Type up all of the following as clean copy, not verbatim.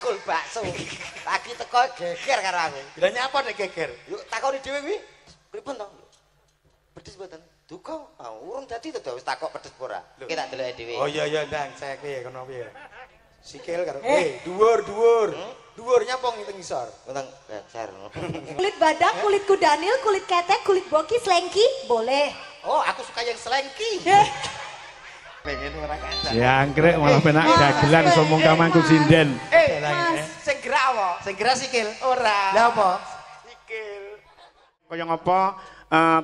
Kul bakso. Lagi teko geger karo aku. Lah nyapa nek geger? Yuk takoni dhewe kuwi. Pripun to? Pedes mboten? Duka. Urung dadi to wis takok pedes ora. Ki tak deloke dhewe. Oh iya ndang cek piye kono piye. Sikil karo dhuwur. Dhuwur nyapa ngiteng isor. Ngiteng geger. Kulit badak, kulit kudanil, kulit ketek, kulit boki, selengki, boleh. Oh, aku suka yang selengki. Pengen ora kaca. Jangkrik malah penak dagelan somong kamangku sinden. Sing gerak apa? Sing gerak sikil. Ora. Lah apa? Sikil. Kaya ngapa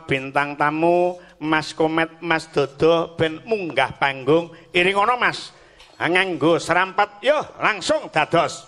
bintang tamu Mas Komet Mas Dodo ben munggah panggung iring ana Mas. Nganggo serampat yo langsung dados.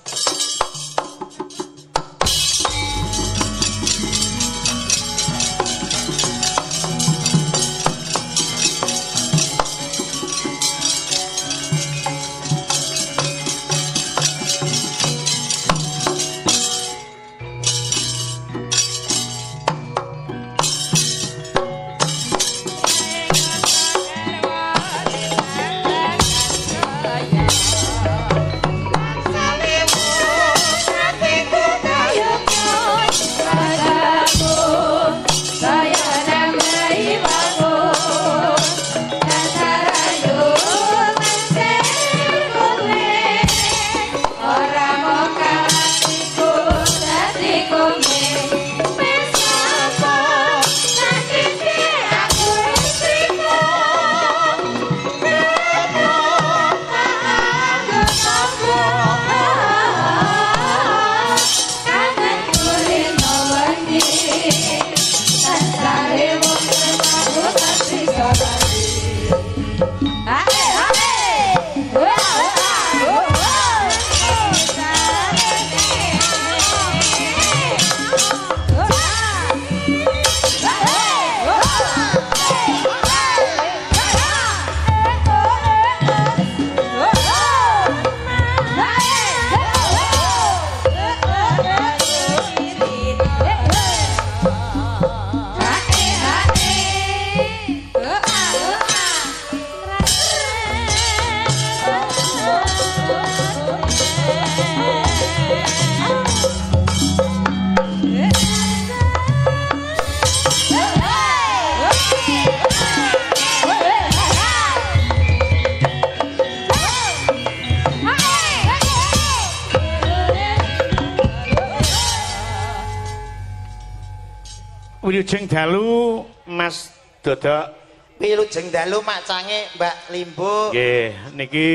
Wilujeng dalu Mas Dodo. Wilujeng dalu macange Mbak Limbo. Nggih, niki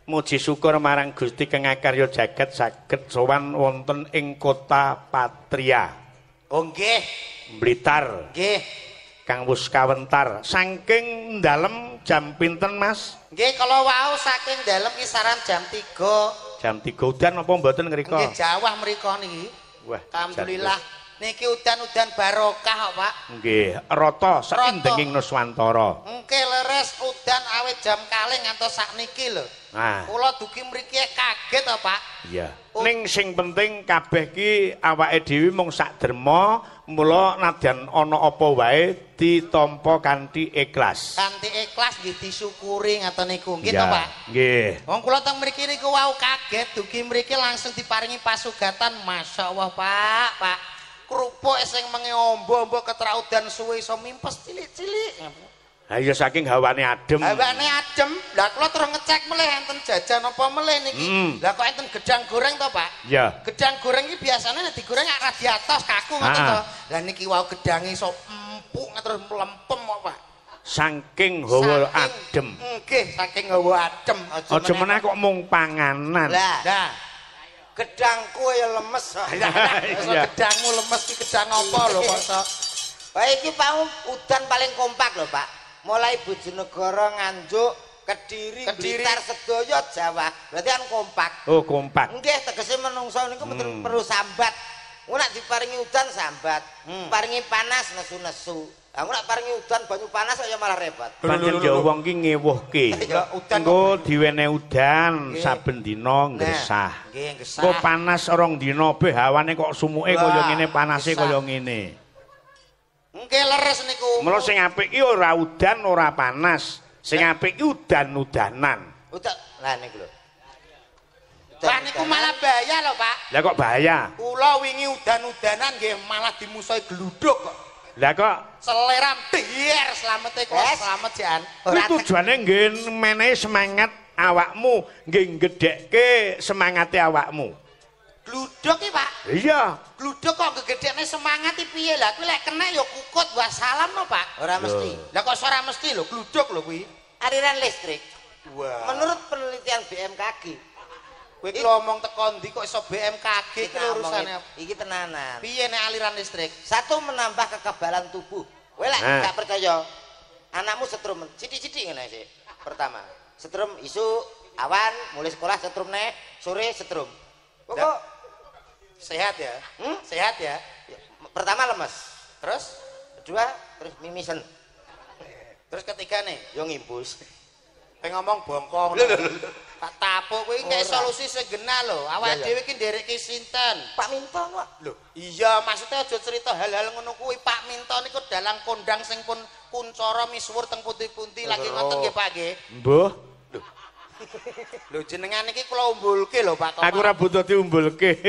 muji syukur marang Gusti Kang Akarya Jagat saged sowan wonten ing kota Patria. Oh nggih. Blitar. Nggih. Kang wus kawentar. Saking dalem jam pinten, Mas? Nggih, kala wau saking dalem kisaran jam 3. Jam 3 udan apa mboten ngrika? Nggih, jawah mrika niki. Wah, alhamdulillah. Niki udan-udan barokah kok, Pak. Nggih, rata saindenging Nuswantara. Engke leres udan awit jam kalih ngantos sakniki lho. Nah. Kula dugi mriki kaget to, Pak. Iya. Ning sing penting kabeh ki awake dhewe mung sak derma, mula nadyan ana apa wae ditampa kanthi ikhlas. Kanthi ikhlas nggih disyukuri ngaten niku. Nggih to, Pak? Nggih. Wong kula teng mriki niku wau kaget dugi mriki langsung diparingi pasugatan. Masyaallah, Pak. Pak. Krupuk sing menge ombo-ombo ketra udan suwe iso mimpes cilik-cilik. Ha ya saking hawane adem. Hawane adem. Lah kula terus ngecek melih enten jajan apa melih niki. Lah kok enten gedang goreng to, Pak? Iya. Gedang goreng iki biasane nek digoreng ora di atas kaku ngoten to. Lah niki wau gedange iso empuk terus mlempem kok, Pak. Saking hawa adem. Nggih, saking hawa adem. Aja meneh kok mung panganan. Lah. Gedangku ya lemes. Gedangmu lemes ki gedang apa lho kok. Wah iki Pak udan paling kompak lho, Pak. Mulai Bojonegoro, Nganjuk, Kediri, Blitar, sedaya Jawa. Berarti kan kompak. Oh, kompak. Nggih, tegese menungso niku perlu sambat. Nek diparingi udan sambat, paringi panas nesu-nesu. Aku nek paringi udan banyu panas kok ya malah repot. Pancen ya wong ki ngewuhke. Engko diwene udan saben dina ngresah. Nggih, ngresah. Kok panas rong dina be hawane kok sumuke kaya ngene, panase kaya ngene. Nggih leres niku. Mula sing apik ki ora udan, ora panas. Sing apik ki udan-udanan. Udan. Lah niku lho. Wah niku malah bahaya lho, Pak. Lah kok bahaya? Kula wingi udan-udanan nggih malah dimusuhi gluduk kok. Lah kok Seleram dier slamete kula slamet jan. kuwi tujuane nggih menehi semangat awakmu, nggih gedhekke semangate awakmu. Gluduk iki, Pak. Iya. Gluduk kok gegedhekne semangat iki piye? Lah kuwi lek kena ya kukut wassalam no, Pak. Ora mesti. Lah kok ora mesti lho, gluduk lho kuwi. Aliran listrik. Wah. Menurut penelitian BMKG, Kowe iki ngomong teko ndi kok iso BMKG iki urusane apa? Iki tenanan. Piye nek aliran listrik? Satu menambah kekebalan tubuh. Kowe lek Nah. gak percaya, anakmu setrum sithik-sithik ngene sih. Pertama, setrum isu awan mulai sekolah setrum nek, sore setrum. Pokok Sehat ya? Sehat ya? pertama lemes, Terus kedua terus mimisen, terus ketiga nih, yo ngimpus. pengen ngomong bongkong. Tak tapuk kuwi nggak solusi segena lho. Awake dhewe iki nderekke sinten? Pak Minto kok. Lho, iya maksudnya aja cerita hal-hal ngono kuwi. Pak Minto niku dalang kondang sing pun kuncara misuwur teng pundi-pundi lagi ngoten nggih Pak nggih. Mbuh. Lho jenengan iki kula umbulke lho Pak. Aku ora butuh diumbulke.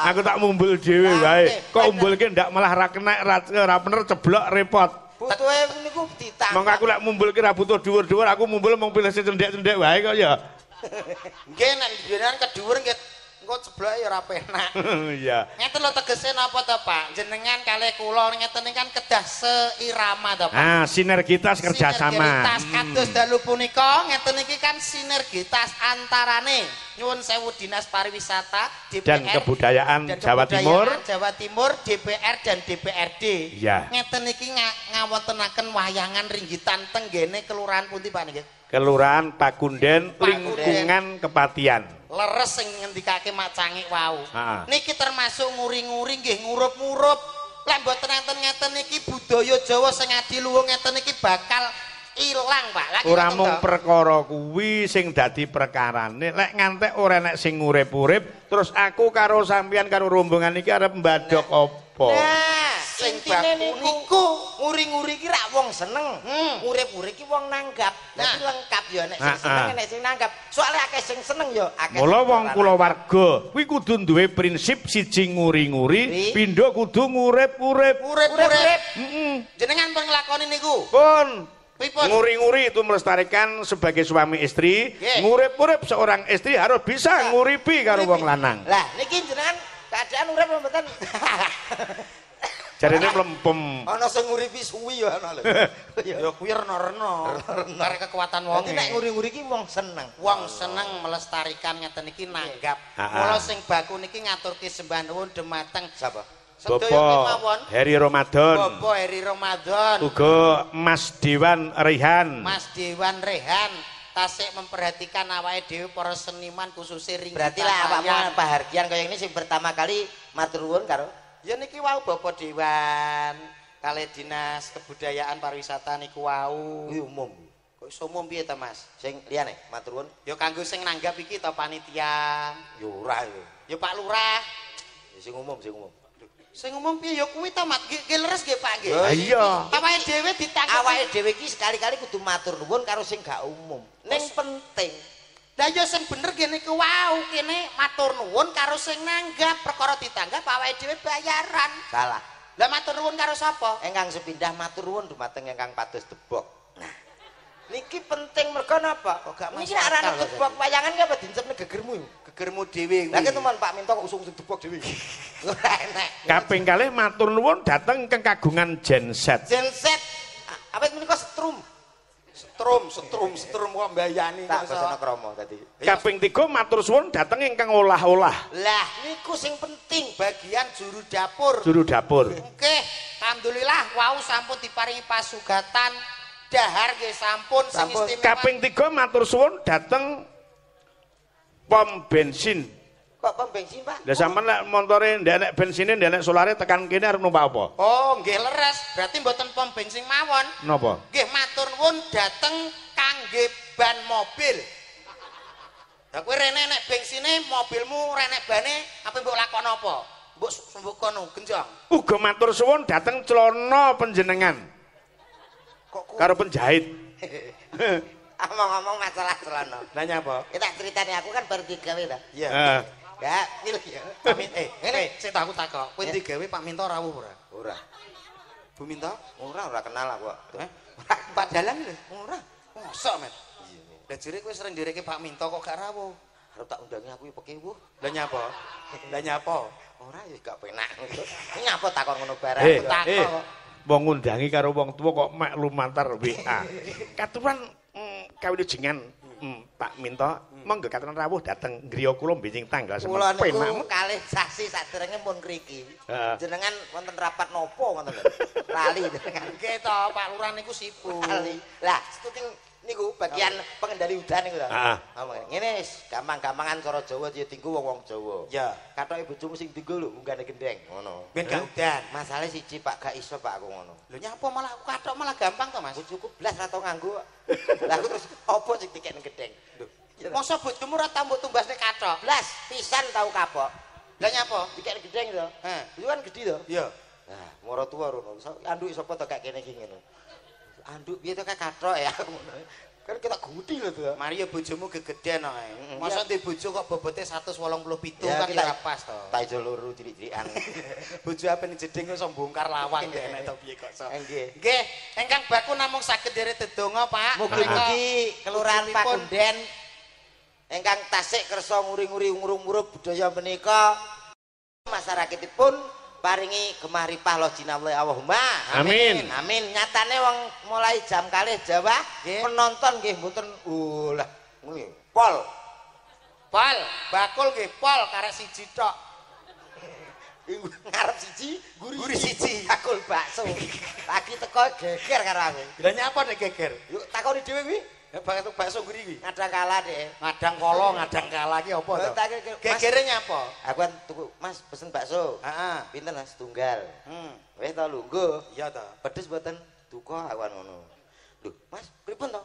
Aku tak mumbul dhewe wae. Kok umbulke ndak malah ra kena ra bener ceblok repot. Butuhe niku ditangkap. Monggo aku lek mumbulke ra butuh dhuwur-dhuwur, aku mumbul mung pilih sing cendhek-cendhek wae kok ya. Nggih nek jenengan kedhuwur nggih engko cebloke ya ora penak. Iya. Ngeten lho tegese napa to Pak? Jenengan kalih kula ngeten iki kan kedah seirama to Pak. Ah, sinergitas kerjasama. Sinergitas kados dalu punika ngeten iki kan sinergitas antarane nyuwun sewu Dinas Pariwisata, DPR Dan Kebudayaan dan Jawa Kebudayaan Jawa Timur, DPR dan DPRD. Iya. Ngeten iki ngawontenaken wayangan ringgitan teng ngene kelurahan pundi Pak niki? Kelurahan Pakunden, Pakunden. lingkungan Kepatian. Leres sing ngendikake macangik wau. Heeh. Niki termasuk nguri-nguri nggih ngurup-ngurup. Lek mboten enten ngeten niki budaya Jawa sing adiluhung ngeten niki bakal ilang, Pak. Lagi Ora ngoten mung to. perkara kuwi sing dadi perkarane. Lek ngantek ora nek sing urip-urip, terus aku karo sampeyan karo rombongan iki arep mbadhok apa? Nah, Sing intine baku niku nguri-nguri ki rak wong seneng. Urip-urip ki wong nanggap. Dadi lengkap ya nek sing seneng nek sing nanggap. Soale akeh sing seneng ya akeh. Mula sing wong ora kulawarga kuwi kudu duwe prinsip siji nguri-nguri, pindho kudu ngurip-urip. Urip-urip. Heeh. Jenengan pun nglakoni niku. Pun Pripun? nguri-nguri itu melestarikan sebagai suami istri, Nggih. ngurip-urip seorang istri harus bisa nguripi karo wong lanang. Lah niki jenengan keadaan urip mboten. Jarine mlempem. Ana sing nguripi suwi ya ana lho. Ya kuwi rena-rena. Kare kekuatan wong. Dadi nek nguri-nguri ki wong seneng. Wong seneng melestarikan ngeten iki nanggap. Ha-ha. Kula sing baku niki ngaturke sembah nuwun dhumateng Sapa? sedaya Bapak kemawon. Heri Ramadan, Bapak Heri Ramadan, uga Mas Dewan Rehan. Mas Dewan Rehan tasik memperhatikan awake dhewe para seniman khususnya ringgitan. Berarti lah wayang. apa pahargian kaya ini sing pertama kali matur nuwun karo Ya niki wau Bapak Dewan kalih Dinas Kebudayaan Pariwisata niku wau. kuwi umum. Kok iso umum piye ta Mas? Sing liyane matur nuwun Ya kanggo sing nanggap iki to panitia. yo ora yo. Ya Pak Lurah. Sing umum, sing umum. Sing umum piye ya kuwi to Mat. Nggih leres nggih Pak nggih. Ah, iya. Awake dhewe ditangkep. Awake dhewe iki sekali-kali kudu matur nuwun karo sing gak umum. Ning penting Lah ya sing bener nggih niku wau kene matur nuwun karo sing nanggap perkara ditanggap awake dhewe bayaran. salah. Lah matur nuwun karo sapa? Engkang sepindah matur nuwun dumateng ingkang pados debok. Nah, niki penting mergo napa? Kok gak Niki masuk arane akal kok debok wayangan ki apa dicepne gegermu. Gegermu dhewe Lah kuwi. ketemuan Pak Minto kok usung debok dhewe. Ora enak. Kaping kalih matur nuwun dhateng keng kagungan genset. Genset awet menika setrum. Setrum kok mbayani Tak kok iso. basana krama tadi. Kaping 3 matur suwun dhateng ingkang olah-olah. Lah niku sing penting Bagian juru dapur. Juru dapur. Oke, alhamdulillah wau sampun diparingi pasugatan dahar nggih sampun sing Sampun. istimewa. Kaping 3 matur suwun dhateng pom bensin. kok pom bensin Pak. Lah sampean lek montore ndenek bensine ndenek solare tekan kene arep numpak apa? Oh, nggih leres. Berarti mboten pom bensin mawon. Napa? Nggih matur nuwun dhateng kangge ban mobil. Lah kowe rene nek bensine mobilmu renek bane apa mbok lakon apa? Mbok kono genjong. Uga matur suwun dhateng celana panjenengan Kok karo penjahit. Ngomong-ngomong masalah celana. nanya apa? Kita ceritanya aku kan baru digawe ta. Iya. Eh, Ya, pilih ya. Ngene, sik tak aku takok. Kowe digawe Pak Minto rawuh ora? Ora. Bu Minto? Ora kenal aku. Pak Dalang lho. Ora. Mosok, Mas. Iya. Lah jere kowe sering direke Pak Minto kok gak rawuh. Arep tak undangi aku pekewuh. Lah nyapa? Lah nyapa? Ora ya gak penak. Nyapa takon ngono barang. Takon. Wong ngundangi karo wong tuwa kok mek lumantar WA. Katuran kawilujengan Pak Minto, monggo katuran rawuh dateng griya kula benjing tanggal semen. Kula niku kalih sasi sadurunge pun kriki. Jenengan wonten rapat nopo ngoten lho. Lali jenengan. Nggih to, Pak Lurah niku sibuk. Lali. Lah, stuting niku bagian pengendali udan niku lho. Ngene gampang-gampangan cara Jawa ya dinggo wong-wong Jawa. Ya. Kathoke bojomu sing dinggo lho munggane gendeng ngono. Ben gak udan. Masalahe siji Pak gak iso Pak aku ngono. Lho nyapa malah aku kathok malah gampang to Mas. Bojoku blas ra tau nganggo. Lah aku terus opo sing dikek gendeng. Lho, masa bojomu ora tau mbok tumbasne kathok? blas pisan tau kapok. Lah nyapa? Dikek gendeng to. Itu kan gedhi to. Iya. Nah, mara tuwa rono. Anduk sapa to kak kene iki ngono. Anduk piye to kak kathok ya ngono. Kan kita gudi lho to. Mari ya bojomu gegeden kok. Masa ndek bojo kok bobote 187 Ya, kan ora pas to. Tak ijo loro cilik-cilikan. Bojo ape jeding iso bongkar lawang enek to piye kok so. Nggih. Nggih, ingkang baku namung saged dherek dedonga, Pak. Mugi-mugi Kelurahan Pakunden ingkang tasik kersa nguri-nguri umur-umur budaya menika masyarakatipun paringi gemaripah lo jinawai Allahumma. Amin. Amin. Nyatane wong mulai jam kalih Jawa penonton nggih mboten lah ngene. Pol. Bakul nggih pol karek siji tok. Ngarep siji, guri siji. Bakul bakso. Lagi teko geger karo aku. Lah nyapa nek geger? Yuk takoni dhewe kuwi. Bakso guri kuwi. Ngadang kalah deh. Ngadang kala, ngadang kala ki apa to? Gegere nyapa? Aku kan tuku, Mas pesen bakso. Heeh. Pinten Mas? Tunggal. Wis to lungguh. Iya to. Pedes mboten? Duka aku ngono. Lho, Mas, pripun to?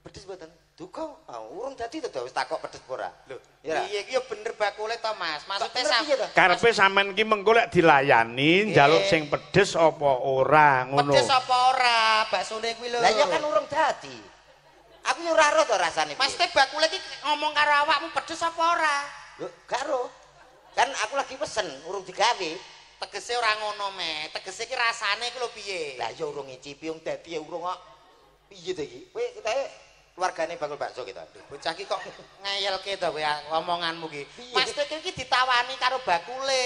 Pedes mboten? Duka. Urung dadi to wis takok pedes apa ora. Lho, iya iki ya bener bakule to, Mas. Maksude Karepe sampean ki mengko lek dilayani njaluk sing pedes apa ora ngono. Pedes apa ora? Baksone kuwi lho. Lah iya kan urung dadi. Aku yo ora ro to rasane. Mas teh bakule iki ngomong karo awakmu pedes apa ora? Lho, gak ro. Kan aku lagi pesen, urung digawe. Tegese ora ngono, Me. Tegese iki rasane iki lho piye? Lah ya urung ngicipi wong dadi ya urung kok. Piye to iki? Kowe ketahe keluargane bakul bakso kita. Bocah iki kok ngeyelke to kowe omonganmu iki. Mas teh iki ditawani karo bakule.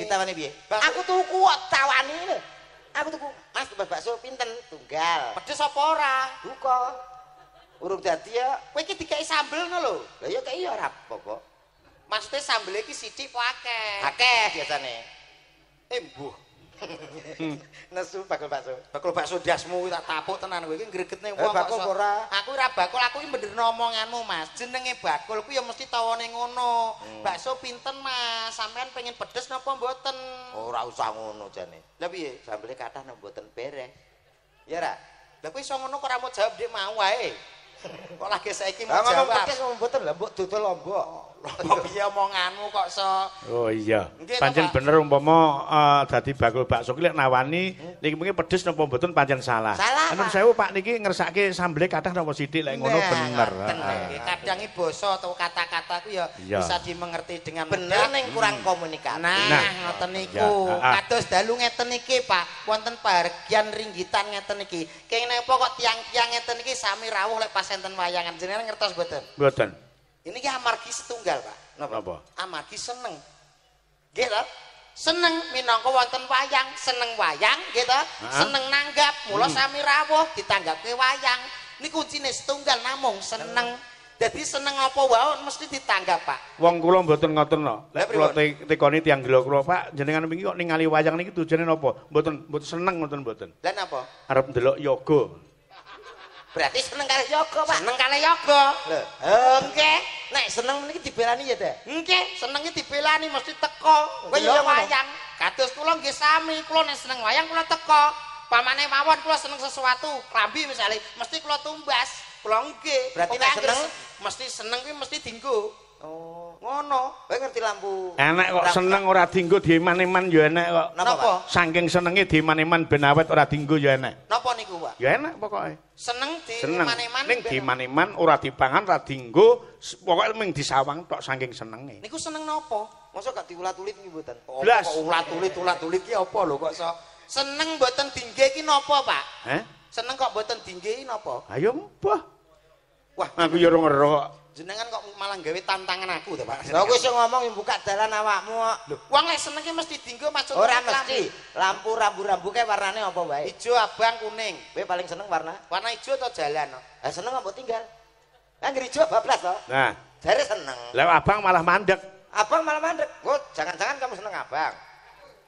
Ditawani piye? Aku tuku kok tawani lho. Aku tuku, Mas tumbas bakso pinten? Tunggal. Pedes apa ora? Duka. Urung dadi ya. Kowe iki dikeki sambel ngono lho. Lah ya kaya ora apa-apa. Maksudnya sambel iki sithik apa akeh? Akeh biasane. Mbuh. Nesu bakul bakso. Bakul bakso dasmu tak tapuk tenan kowe iki gregetne wong. Bakul ora. Aku ora bakul, aku iki bener omonganmu, Mas. Jenenge bakul kuwi ya mesti tawane ngono. Bakso pinten, Mas? Sampean pengen pedes napa mboten? Ora usah ngono jane. Lah piye? Sambele kathah nang mboten beres. Ya ora? Lah kowe iso ngono kok ora mau jawab dhek mau wae. Kok lagi saiki mau Ngomong jawab. pedes mboten lha mbok dodol lombok. Piye omonganmu kok so. Oh iya. Nggih, Pancen Pak. bener umpama dadi bakul bakso ki lek nawani niki mungkin pedes napa mboten pancen salah. Salah, Anun Pak. sewu Pak niki ngersake sambele kathah napa sithik lek ngono bener. Nggih, kadang iki basa atau kata-kata ku ya Iya. bisa dimengerti dengan Bener mudah. ning kurang komunikasi. Nah, ngoten niku. Ya, Kados dalu ngeten iki, Pak. Wonten bagian ringgitan ngeten iki. Kenging napa kok tiang-tiang ngeten iki sami rawuh lek pas enten wayangan. Jenengan ngertos mboten? Mboten. Ini ki amargi setunggal, Pak. Napa? Amargi seneng. Nggih to? Seneng minangka wonten wayang, seneng wayang, nggih to? Seneng nanggap, mula sami rawuh ditanggapke wayang. Niku kuncine setunggal namung seneng. Dadi seneng apa wae mesti ditanggap, Pak. Wong kula mboten ngoten no. Lek Lah, kula tekoni tiyang gelo kula, Pak, jenengan wingi kok ningali wayang niki tujuane napa? Mboten seneng ngoten mboten. Lah napa? Arep ndelok yoga. Berarti seneng karo yoga, Pak. Seneng kalih yoga. Lho, nggih. Nek seneng niki dibelani ya, Teh. Nggih, senenge dibelani mesti teko. Kowe yo Ndelok ngono? wayang. Kados kula nggih sami, kula nek seneng wayang kula teko. Pamane mawon kula seneng sesuatu, klambi misalnya mesti kula tumbas. Kula nggih. Berarti Pokoke nek anggere seneng? mesti seneng kuwi mesti dienggo. Oh, ngono. Kowe ngerti lampu. Enak kok seneng ora dienggo diiman-iman ya enak kok. Napa? Saking senenge diiman-iman ben awet ora dienggo ya enak. Napa niku, Pak? Ya enak pokoke. Seneng Seneng. diiman-iman. Ning diiman-iman ora dipangan ora dienggo, pokoke mung disawang tok saking senenge. Niku seneng napa? Mosok gak diulat-ulit iki mboten. Blas. Kok ulat-ulit ki apa lho kok iso Seneng mboten dingge iki napa, Pak? Heh? Seneng kok mboten dingge iki napa? Ayo mbah. Wah, Aku ya ora ngero kok. jenengan kok malah gawe tantangan aku to, Pak. Lah kowe sing ngomong yang buka dalan awakmu kok. Lho, wong lek seneng ki mesti dinggo maksud Ora mesti. Lampu rambu-rambu kae warnane apa wae? ijo, abang, kuning. Kowe paling seneng warna? Warna ijo atau jalan? Lah seneng apa tinggal? Kan ijo bablas to. Nah, Jare seneng. lah abang malah mandek. Abang malah mandek. Oh, jangan-jangan kamu seneng abang.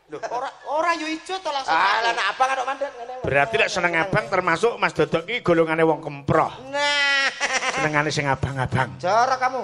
Lho, ora yo ijo to langsung. Lah nek abang kok mandek ngene. Berarti lek seneng abang termasuk Mas Dodok ki golongane wong kemproh. Nah, Senengane sing abang-abang. jorok kamu.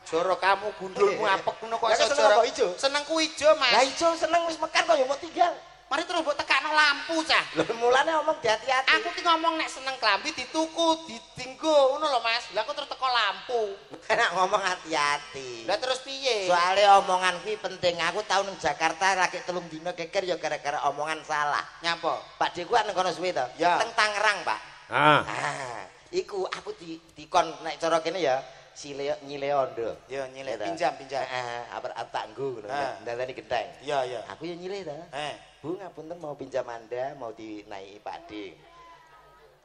Joro kamu gundulmu apek ngono kok Lah, iso seneng joro. apa ijo? Senengku ijo, Mas. Lah ijo seneng wis mekan kok ya mau tinggal. Mari terus mbok tekakno lampu, Cah. Lho mulane ngomong hati-hati. Aku ki ngomong nek seneng klambi dituku, ditinggo, ngono lho, Mas. Lah aku terus teko lampu. Enak ngomong hati-hati. Lah terus piye? Soalnya omongan ki penting. Aku tau ning Jakarta lagi 3 dina keker ya gara-gara omongan salah. Nyapa? Pak Deku kan kono suwe to. Ya. Teng Tangerang, Pak. Ah. Iku aku dikon nek cara kene ya nyile ondo. Ya nyilek Ya, pinjam. apa tak nggo ngono Ah. ya. Ndalani genteng. Iya, iya. Aku ya nyile to. Bu ngapunten mau pinjam Anda mau dinaiki Pak D.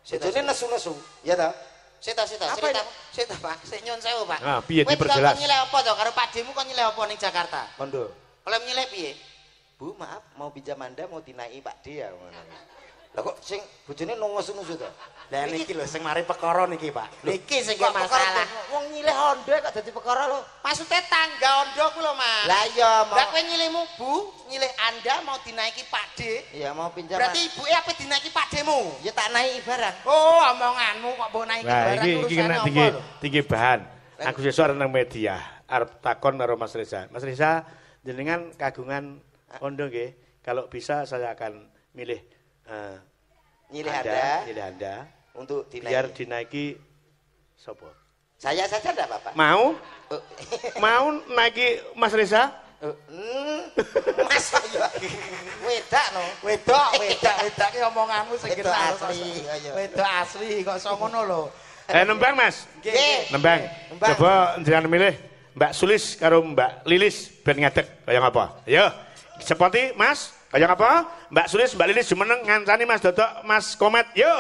Sejane nesu-nesu, ya ta? Sita, Apa cerita. ini? Sita, Pak. Sik nyun sewu, Pak. Ah, piye Kowe diperjelas? kok nyilek apa to karo Pak Demu kok nyilek apa ning Jakarta? Kondo. Oleh nyilek piye? Bu, maaf mau pinjam Anda mau dinaiki Pak D ya ngono. Lah kok sing bojone nesu-nesu to? Lah niki lho sing mari perkara niki, Pak. Niki sing Kok masalah. wong nyileh Honda kok dadi perkara lho. Maksudnya tangga ondo ku lho, Mas. Lah iya mau. Lah kowe nyilihmu, Bu, nyilih Anda mau dinaiki Pak D. Iya mau pinjam. Berarti ibuke apa dinaiki Pak Demu? ya tak naiki barang. Oh, omonganmu kok mbok naiki Nah, barang iki urusane kena apa tinggi lho? tinggi bahan. Aku sesuk arep nang media, arep takon karo Mas Reza. Mas Reza, jenengan kagungan ondo nggih? Kalau bisa saya akan milih Nyilih Anda milih Anda untuk biar dinaiki. dinaiki sapa? Saya saja enggak apa-apa. Mau? Oh, Mau naiki Mas Reza? Mas ya. Wedak no. Wedak ki omonganmu sing Wedok kena asli, ayo. Wedok asli kok iso ngono lho. Nembang Mas. Nggih. Nembang. Nembang. Coba jenengan milih Mbak Sulis karo Mbak Lilis ben ngadeg kaya ngapa? Ayo. Seperti Mas, kaya ngapa? Mbak Sulis, Mbak Lilis jumeneng ngancani Mas Dodok, Mas Komet. Yo.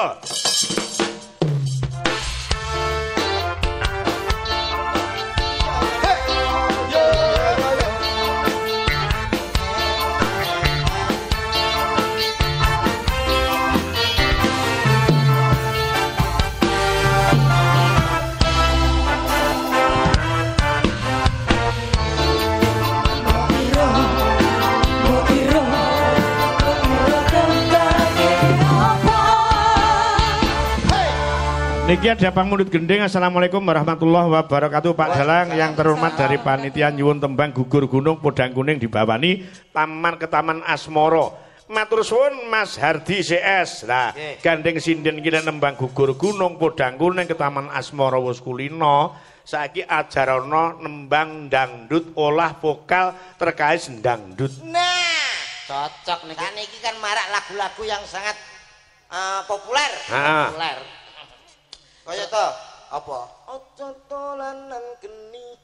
Niki ada Pang Mundut Gending. Assalamualaikum warahmatullahi wabarakatuh. Pak Dalang yang terhormat dari panitia nyuwun tembang gugur gunung podang kuning dibawani taman ke Taman Asmoro. Matur suwun Mas Hardi CS. Nah, gandeng sinden kita nembang gugur gunung podang kuning ke Taman Asmoro wis kulino. Saiki ajarana nembang dangdut olah vokal terkait dangdut. Nah, Cocok niki. kan iki kan marak lagu-lagu yang sangat populer. Ah. Populer. Kaya to, Apa? ojo dolanan geni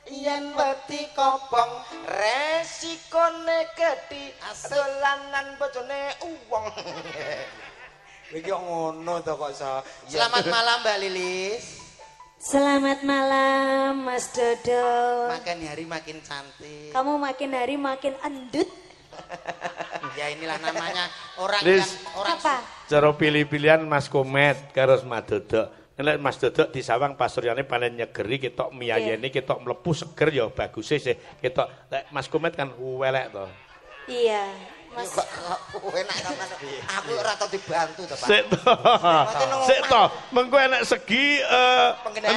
yen wedi kobong resikone gedhi dolanan bojone uwong. Iki kok ngono to kok iso. Selamat malam Mbak Lilis. Selamat malam Mas Dodo. Makin hari makin cantik. Kamu makin hari makin endut. Ya inilah namanya orang Lilis. yang orang Apa? Cara pilih-pilihan Mas Komet karo Mas Dodok. Nek Mas Dodok di Sawang pasuryane panen nyegeri ketok miyayene ketok mlebu seger ya bagus sih ketok. Lek Mas Komet kan welek to. Iya. Mas. Enak sampean. Aku ora tau dibantu to, Pak. Sik to. Mengko enak segi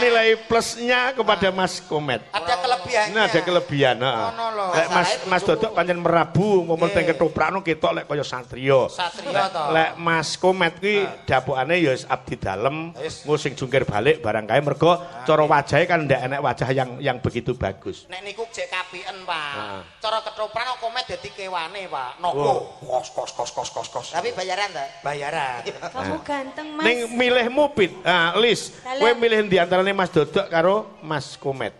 nilai plusnya kepada Mas Komet. Ada kelebihannya. Nah, ada kelebihan, heeh. Ono lho. Lek Mas Dodok pancen merabu ngomong teng ketoprakno ketok lek kaya satriya. Satriya to. Lek Mas Komet kuwi dapukane ya abdi dalem, nggo sing jungkir balik barang kae mergo cara wajahe kan ndak enek wajah yang begitu bagus. Nek niku jek kapien, Pak. Cara ketoprak Komet dadi kewane, Pak. Nopo? Kos. Tapi bayaran ta? Bayaran. Kamu ganteng, Mas. Ning milihmu Pit. Ah, Lis, kowe milih di antarane Mas Dodok karo Mas Komet.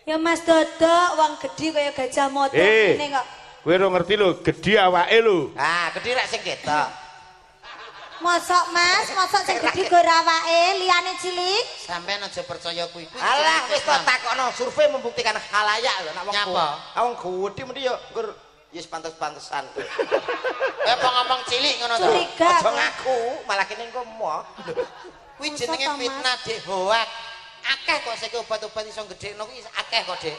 Ya Mas Dodok, wong gedhi kaya gajah motor ngene kok. Kowe ora ngerti lho, gedhi awake lho. Ah, gedhi rak sing ketok. Mosok Mas, mosok sing gedhi go awake, liyane cilik. Sampeyan aja percaya kuwi. Alah, wis tak takokno, survei membuktikan khalayak lho nek wong Nyapa? Wong gedhi mesti yo nggur wis pantes-pantesan. Apa ngomong cilik ngono to? Curiga. Aja ngaku, malah kene engko moh. Kuwi jenenge fitnah, Dik, hoak. Akeh kok saiki obat-obat iso gedhekno kuwi akeh kok, Dik.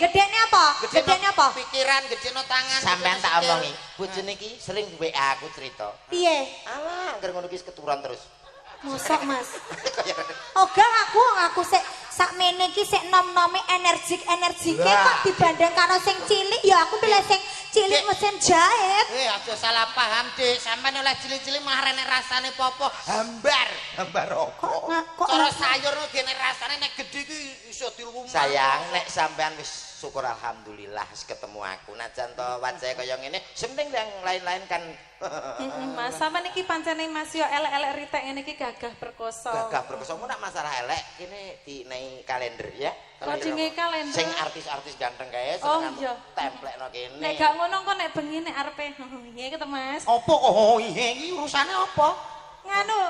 Gedhekne apa? Gedhekne apa? Pikiran, gedhekno tangan. Sampeyan tak omongi, bojone iki sering WA aku cerita. Piye? Alah, angger ngono iki keturunan terus. Mosok Mas. Oga aku sik sakmene iki sik nom-nome energik-energike kok dibanding karo sing cilik ya aku pilih sing cilik mesin jahit. Aja salah paham, Dik. Sampeyan oleh cilik-cilik mah renek rasane popo hambar. Hambar rokok. Cara sayur ngene rasane nek gedhe iki iso dilumah. Sayang, nek sampean wis syukur alhamdulillah wis ketemu aku. Najan to wajahe kaya ngene, sing penting yang lain-lain kan. Mas, sampean iki pancene Mas yo elek-elek ritek ngene iki gagah perkoso. Gagah perkoso nak masalah elek kene dinai kalender ya. Kok dinai kalender? Sing artis-artis ganteng kae iya. templekno kene. Nek gak ngono kok nek bengi nek arepe iya gitu Mas. Apa kok iki urusane apa? Nganu,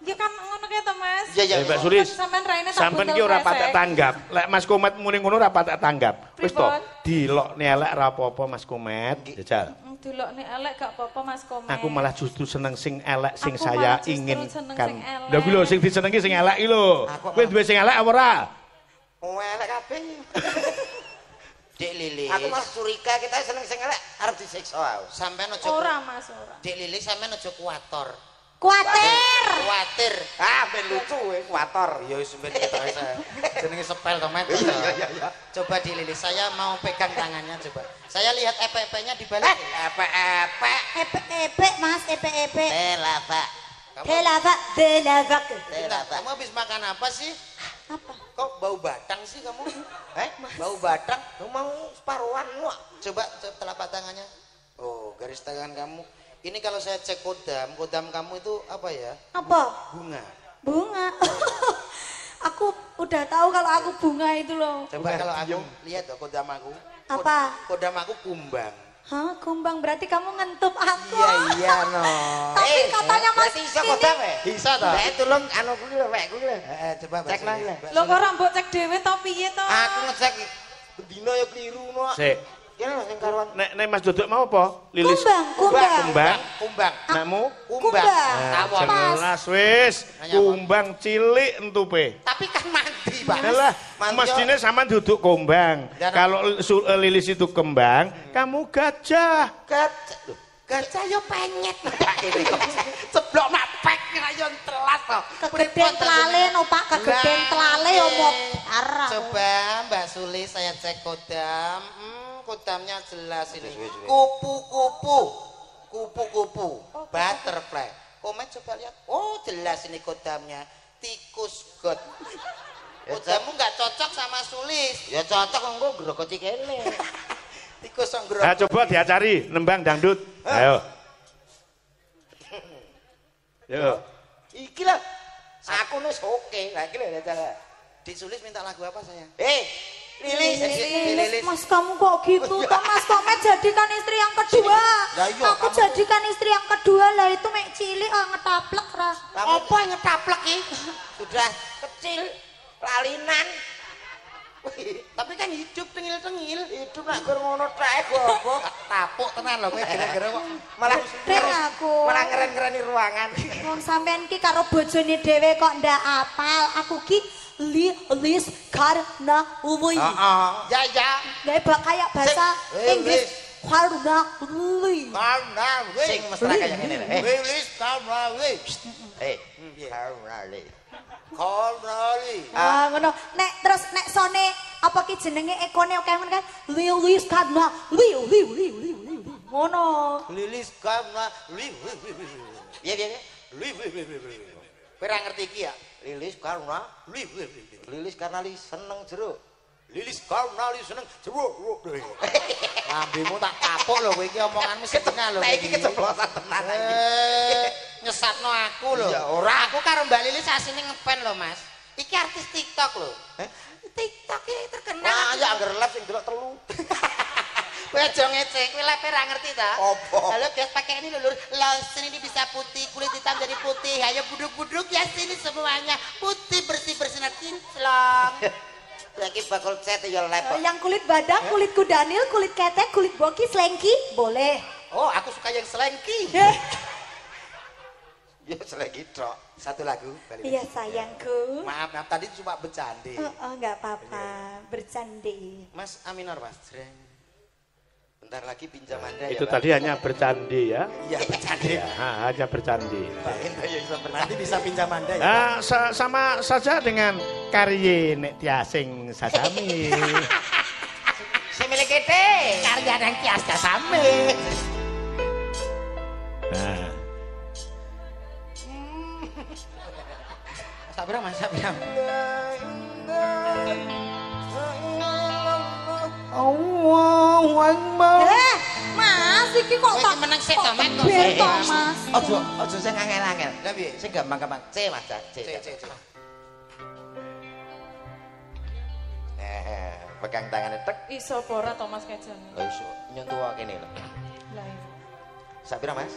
ya kan ngono kae to Mas. Iya, Mbak Sulis. Sampean raine tak Sampeyan iki ora patek tanggap. Lek Mas Komet muni ngono ora patek tanggap. Wis to, dilokne elek ora apa-apa Mas Komet. Jajal. Dilokne elek gak apa-apa Mas Komet. Aku malah justru seneng sing elek sing Aku saya malah justru seneng inginkan. sing elek. Lha kuwi lho sing disenengi sing elek iki lho. Kowe duwe sing elek apa ora? Oh, elek kabeh. Dik Lilis. Aku malah curiga kita seneng sing elek arep disiksa aku. Sampeyan aja Ora Mas, ora. Dik Lilis sampeyan aja kuwator. Kuatir. Ah, ben lucu kowe kuator. Ya wis ben ketok saya. Jenenge sepel to, Met. Iya. Coba Dik Lilis, saya mau pegang tangannya coba. Saya lihat EP-EP-nya di balik. Epek-epek. Epek Mas, epek. Telava. Delava. Kamu habis makan apa sih? Apa? Kok bau batang sih kamu? Bau batang. Lu mau separuhan lu. Coba telapak tangannya. Oh, garis tangan kamu. Ini kalau saya cek kodam kamu itu apa ya? Apa? Bunga. Aku udah tahu kalau aku bunga itu loh. Coba kalau aku lihat tuh kodam aku. Apa? Kodam aku kumbang. Hah, kumbang berarti kamu ngentup aku. Iya no. Tapi katanya Mas iso kodam ya? Bisa toh? Nek tulung anu kuwi lho, wek kuwi lho. Coba Cek nang lho. Lho kok ora mbok cek dhewe to piye to? Aku ngecek bendino ya kliru no. Sik. Kene lho sing karuan. Nek Mas Dodok mau apa? Lilis. Kumbang. Kumbang. Nakmu? Kumbang. Kumbang. Jelas wis. Kumbang cilik entupe. Tapi kan mandi, Pak. Lah, mestine sampean duduk kumbang. Kalau Lilis itu kembang, kamu gajah. Gajah yo penyet Pak ini kok. Ceblok mapek ayo telas to. Kegeden telale no Pak, kegeden telale yo mau arah. Coba Mbak Sulis saya cek kodam. Kodamnya jelas ini. Kupu-kupu. Butterfly. Komen coba lihat. Oh, jelas ini kodamnya. Tikus god. Kodammu nggak cocok sama Sulis. Ya cocok engko grogoti kene. Tikus yang gerok. Nah, coba diacari nembang dangdut. Ayo. Yo. Iki lah. Aku wis oke. Lah iki lho dadah. Di Sulis minta lagu apa sayang? Lilis, Mas kamu kok gitu toh Mas Komet jadikan istri yang kedua. Aku jadikan istri yang kedua lah itu mek cilik ngetaplek ra. Apa yang ngetaplek iki? Sudah kecil, lalinan. Tapi kan hidup tengil-tengil. Hidup nak gur ngono tek goblok. Tapuk tenan lho kowe gara-gara kok. Malah ngeren-ngereni ruangan. Wong sampean ki karo bojone dhewe kok ndak apal. Aku ki Lilis karena umui. Ya. Nggak kayak bahasa Inggris. Karena Sing mesra kaya ngene lho. Lilis karena ngono. Nek terus nek sone apa ki jenenge ekone oke men kan? Lilis karena ngono. Lilis karena Iya. Kowe ora ngerti iki ya? Lilis karena Lilis seneng jeruk. Lilis karena seneng jeruk. Lambemu tak kapuk lho kowe iki omonganmu sedina lho. Iki keceplosan tenan iki. Nyesatno aku lho. Ya ora. Aku karo Mbak Lilis asine ngepen lho, Mas. Iki artis TikTok lho. TikTok iki terkenal. Nah, ya anggar live sing delok telu. Kowe aja ngecek, kowe lepe ra ngerti ta? Apa? Halo guys, pakai ini lho, lotion ini bisa putih, kulit hitam jadi putih. Ayo buduk-buduk ya sini semuanya. Putih bersih-bersih kinclong. Lagi bakul cet ya lepe. Yang kulit badak, kulit kudanil, kulit ketek, kulit boki, selengki, boleh. Oh, aku suka yang selengki. Ya selagi tok. Satu lagu balik. Iya sayangku. Maaf, tadi cuma bercanda. Enggak apa-apa, bercanda. Mas Aminor, Mas. Jreng. Bentar lagi pinjam Anda Itu ya, tadi hanya bercandi ya. Iya, bercanda. Ya, hanya bercandi. Nanti bisa pinjam Anda ya. Nah, sama saja dengan karye nek tiasing sasami. Si milik kita, karya dan kias sami. Nah, Sabira, Mas, Sabira. Mas, iki kok tak menang sik to, men kok. Mas. Ojo sing angel-angel. Lah piye? Sing gampang-gampang. C Mas, C. Pegang tangannya tek. Iso pora to Mas Kajang. Lah iso nyentuh kene lho. Lah iya. Sapira Mas?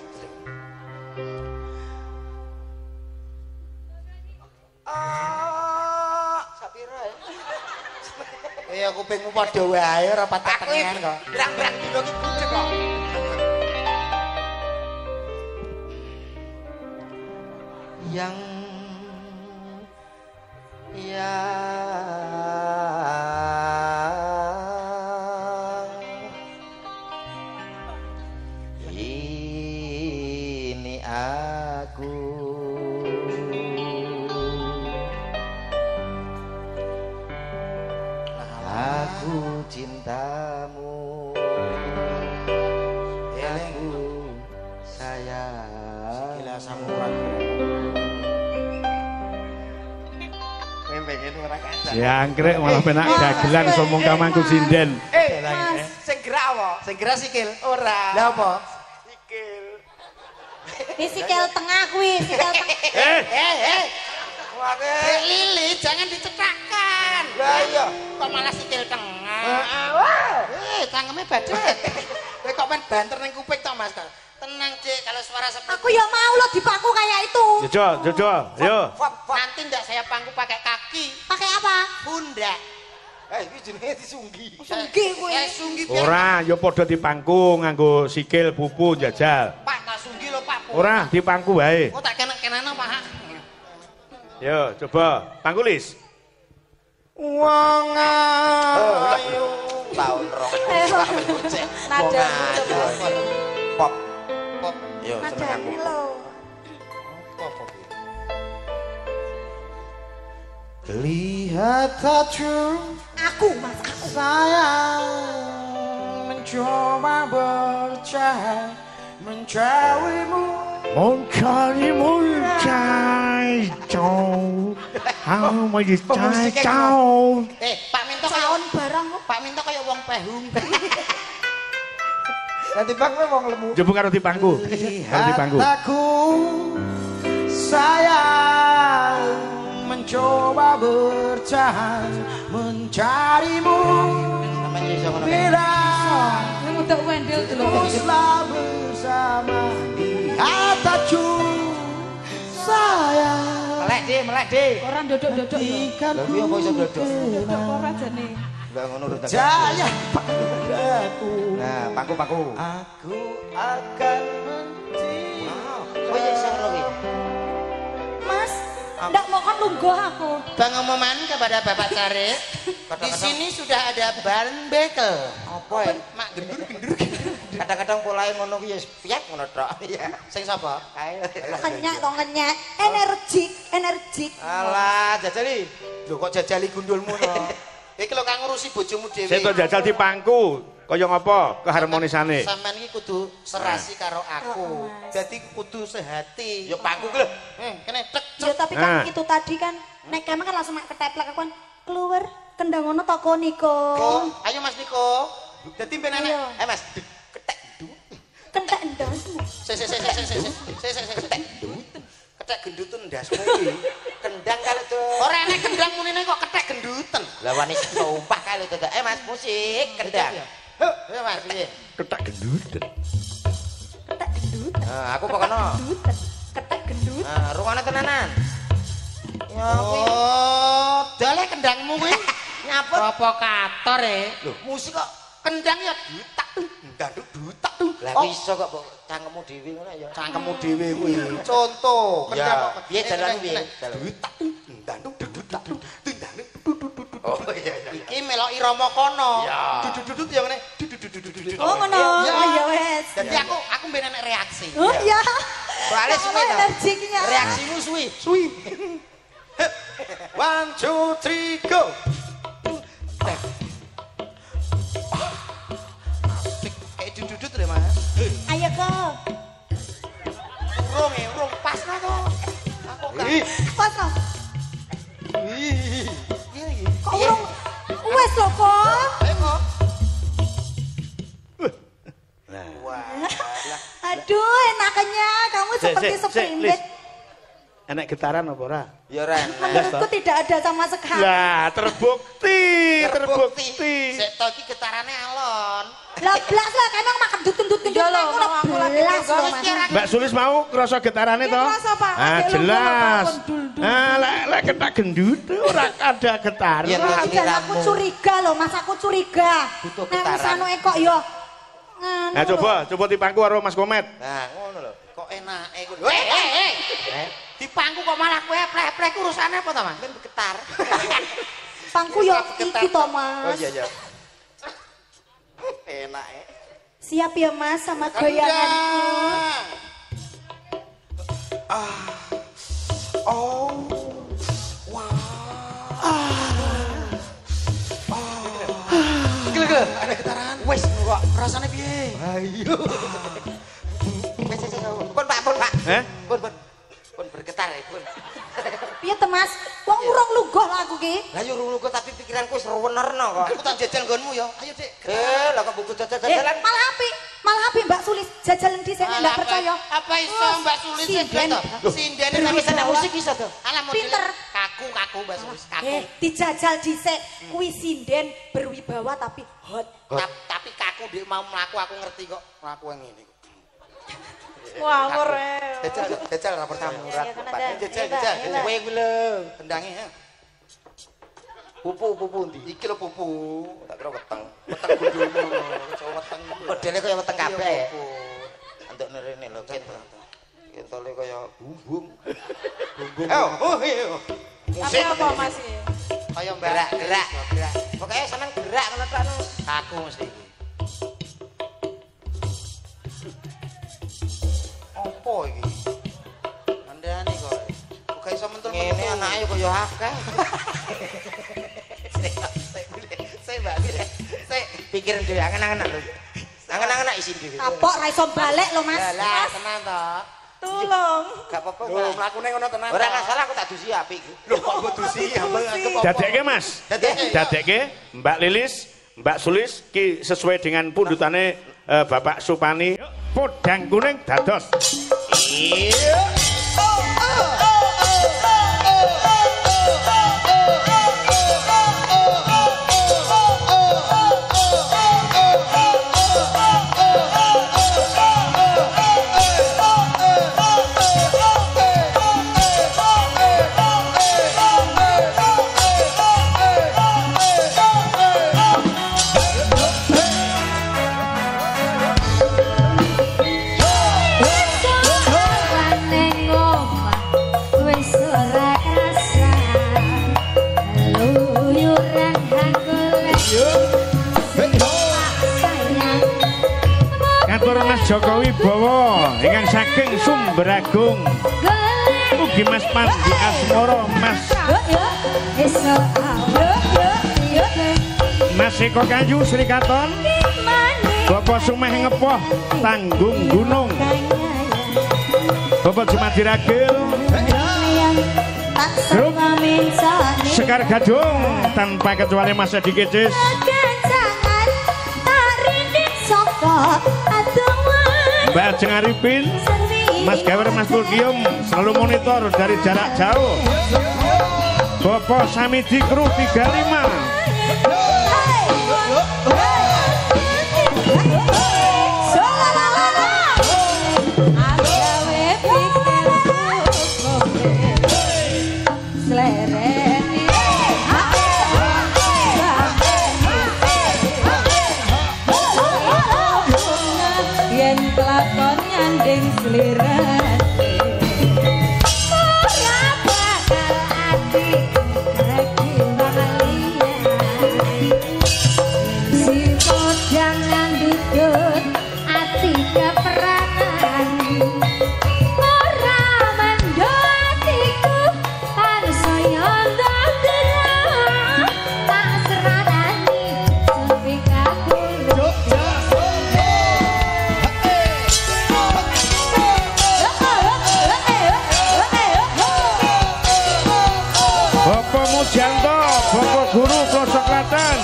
Sapira ya. Iya kupingmu padha wae ora patah tengen kok. Berang-berang dino ki gudeg kok. Yang ini aku cintamu aku sayang Gila samurai. pengen ora kaca jangkrik malah penak dagelan somong kamangku sinden. sing gerak apa? Sing gerak sikil. Ora. Lah apa? Sikil. Ini sikil tengah kuwi, sikil tengah. Dek Lili jangan dicetakkan. Lah iya. Kok malah sikil tengah. Cangkeme badet. Kowe kok men banter ning kuping to, Mas? Tenang, Cik, kalau suara seperti Aku ya mau lo dipaku kayak itu. Jojo, yo. nanti ndak saya pangku pakai kaki, Pakai apa? pundak. Iki jenenge disunggi. Sunggi kuwi. Sunggi biar Ora, yo padha dipangku nganggo sikil pupu jajal. Pak tak sunggi lho, Pak. Ora, dipangku wae. Oh tak kenek-kenana, Pak. Yo, coba pangkulis. Wong ayu Tahun rong. Nada Pop. pop. Yo seneng aku. Nadane lho. Lihat tajuk Aku Mas, aku. saya mencoba bercahaya mencarimu. Mencarimu cai jauh, mau cai jauh. Pak Minto Caon barang kok. Pak Minto kaya wong pehung. Nanti bang wong lemu. Coba karo dipangku. Karo dipangku. Aku saya mencoba bercahaya mencarimu. Namanya iso ngono. Bila Ini untuk Wendel dulu. teruslah bersama di atasku saya. Melek deh. Orang dodok-dodok lho. Lah piye apa iso dodok? Dodok ora jane. Lah ngono rut. Jaya padaku. Nah, pangku. Aku akan mencintai. Oh iya iso ngono kuwi. Mas, ndak mau kan lungguh aku. Pengumuman kepada Bapak Carik. Di sini sudah ada barn bekel. Apa ya? Mak gendur-gendur. kadang-kadang polahe ngono kuwi ya piyak ngono tok. Iya. Sing sapa? Kenyak kok ngenyek. Energik. Alah, jajali. Lho kok jajali gundulmu no. Iki lho kang ngurusi bojomu dhewe. Sing to jajal di pangku. Kaya ngapa keharmonisane? Sampeyan iki kudu serasi karo aku. Jadi kudu sehati. Ya pangku ki lho. Kene tek. Ya tapi kan itu tadi kan nek kemah kan langsung mak keteplek aku kan keluar kendang ngono toko Niko. Ayo Mas Niko. Dadi ben enak. Mas, ketek gendut. Kentek ndas. Ketek genduten ndasmu iki. Kendang kali to. Ora enek kendang munine kok ketek genduten. Lah wani sumpah kali to. Mas, musik kendang. Heh, Mas piye? Ketak gendut. Ketek gendut. Aku pokoknya Ketek gendut. rungokne tenanan. Ya kuwi. Oh, dale kendangmu kuwi. Nyaput. Provokator Lho, musik kok Kendang ya dutak. Danduk dutak. lah iso kok cangkemmu dhewe ngono ya. Cangkemmu dhewe kuwi. Contoh, kendang kok piye jalan piye? dutak. Danduk dutak. Danduk. Oh iya. Iki melok irama kono. Duduk ya ngene. Oh ngono. Oh ya wes. Dadi aku mben enek reaksi. Oh iya. Soale suwi to. Energiknya. Reaksimu suwi. 1 2 3 go. Kayak duduk deh Mas. Ayo kok. Urung pas lah to. Aku gak. Pas no. Iya. Kok urung wes lho kok. Ayo kok. Aduh enaknya kamu seperti seprindik. Enak getaran apa ora? Ya ora. Menurutku tidak ada sama sekali. Lah, terbukti. Sik to iki getarane alon. Lah blas lah kan emang makan dut-dut Iya lho, ngono aku lagi belas juga, lho Mas. Mas. Mbak Sulis mau krasa getarane Iya, to? krasa, Pak. Ah, Adek lu jelas. ngomong dul-dul. Lek ketak gendut ora ada getaran. Iya, Wah, dan aku curiga loh, Mas aku curiga. Butuh Nek getaran. misano kok yo. Nah, coba dipangku karo Mas Komet. Nah, ngono lho. Kok enake kuwi. Hei. Dipangku kok malah kowe plek-plek urusane apa to, Mas? Ben getar. Pangku yo iki to, Mas. Oh iya. Enake. Siap ya, Mas sama goyanganku. Gila, ada getaran. Wes kok Rasane piye? ayo. Wes pun Pak. Pun bergetar ya, pun. Piye to, Mas? Wong urung lugoh lah aku ki. Lah yo rungokku tapi pikiranku wis rewenerno kok. Aku tak jajal nggonmu ya. Ayo, Dik. Lah kok buku Eh, jajalan. malah api Mbak Sulis jajalan di sini enggak percaya. Apa iso Mbak Sulis Sinden. Sinden Wis ana musik iso to. Alah model Pinter. kaku Mbak Sulis kaku. Dijajal dhisik kuwi sinden berwibawa tapi hot. Tapi kaku Dik mau mlaku aku ngerti kok. Mlaku yang ngene kok. Wah, ngore. Jajal ra percaya. Ya, kan ada. Jajal. Kowe kuwi lho. Tendange ya. Pupu ndi? Iki lho pupu. Tak kira weteng. Weteng gundulmu. Cowok weteng. Modele kaya weteng kabeh ya. Pupu. Antuk nerene lho ket. Kentole kaya bumbung. Oh, iya. Tapi apa Mas iki? Kaya Mbak. Gerak. Pokoknya seneng gerak ngono tok. Kaku mesti iki. Opo iki? Andane kok. Kok iso mentul-mentul. Ngene anake kaya akeh. Saya Mbak. Saya Pikiran dhewe angen-angen lho. Angen-angen isin dhewe. Kapok ra iso balik lho, Mas. lah tenan to. Tolong. Gak apa-apa. Lho, mlakune ngono tenan. Ora masalah aku tak dusi apik. Lho kok kudu sih Dadekke Mas. Dadekke Mbak Lilis, Mbak Sulis ki sesuai dengan pundutane Bapak Supani. Podang kuning dados. Iya. Wis ora Matur Mas Joko Wibowo ingkang saking Sumberagung. Ugi Mas Pandi Asmoro, Mas Mas Eko Kayu Sri Katon, Bapak Sumeh Ngepoh Tanggung Gunung, Bapak Jumadi Ragil, Grup Sekar Gadung tanpa kecuali Mas Edi Kecis, Mbak Ajeng Arifin, Mas Gawer, Mas Tulkium selalu monitor dari jarak jauh. Bapak Samidi Kru 35. Yen kelakon nyanding seliran Janto, Bapak Guru Pelosok Klaten.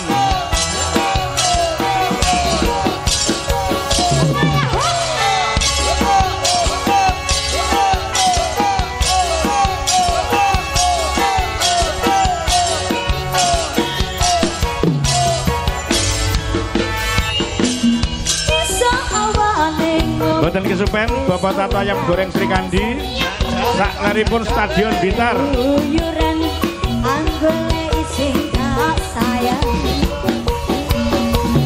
Boten kesupen Bapak Tato Ayam Goreng Sri Kandi. Saklaripun Stadion Blitar. Anggone ising sayang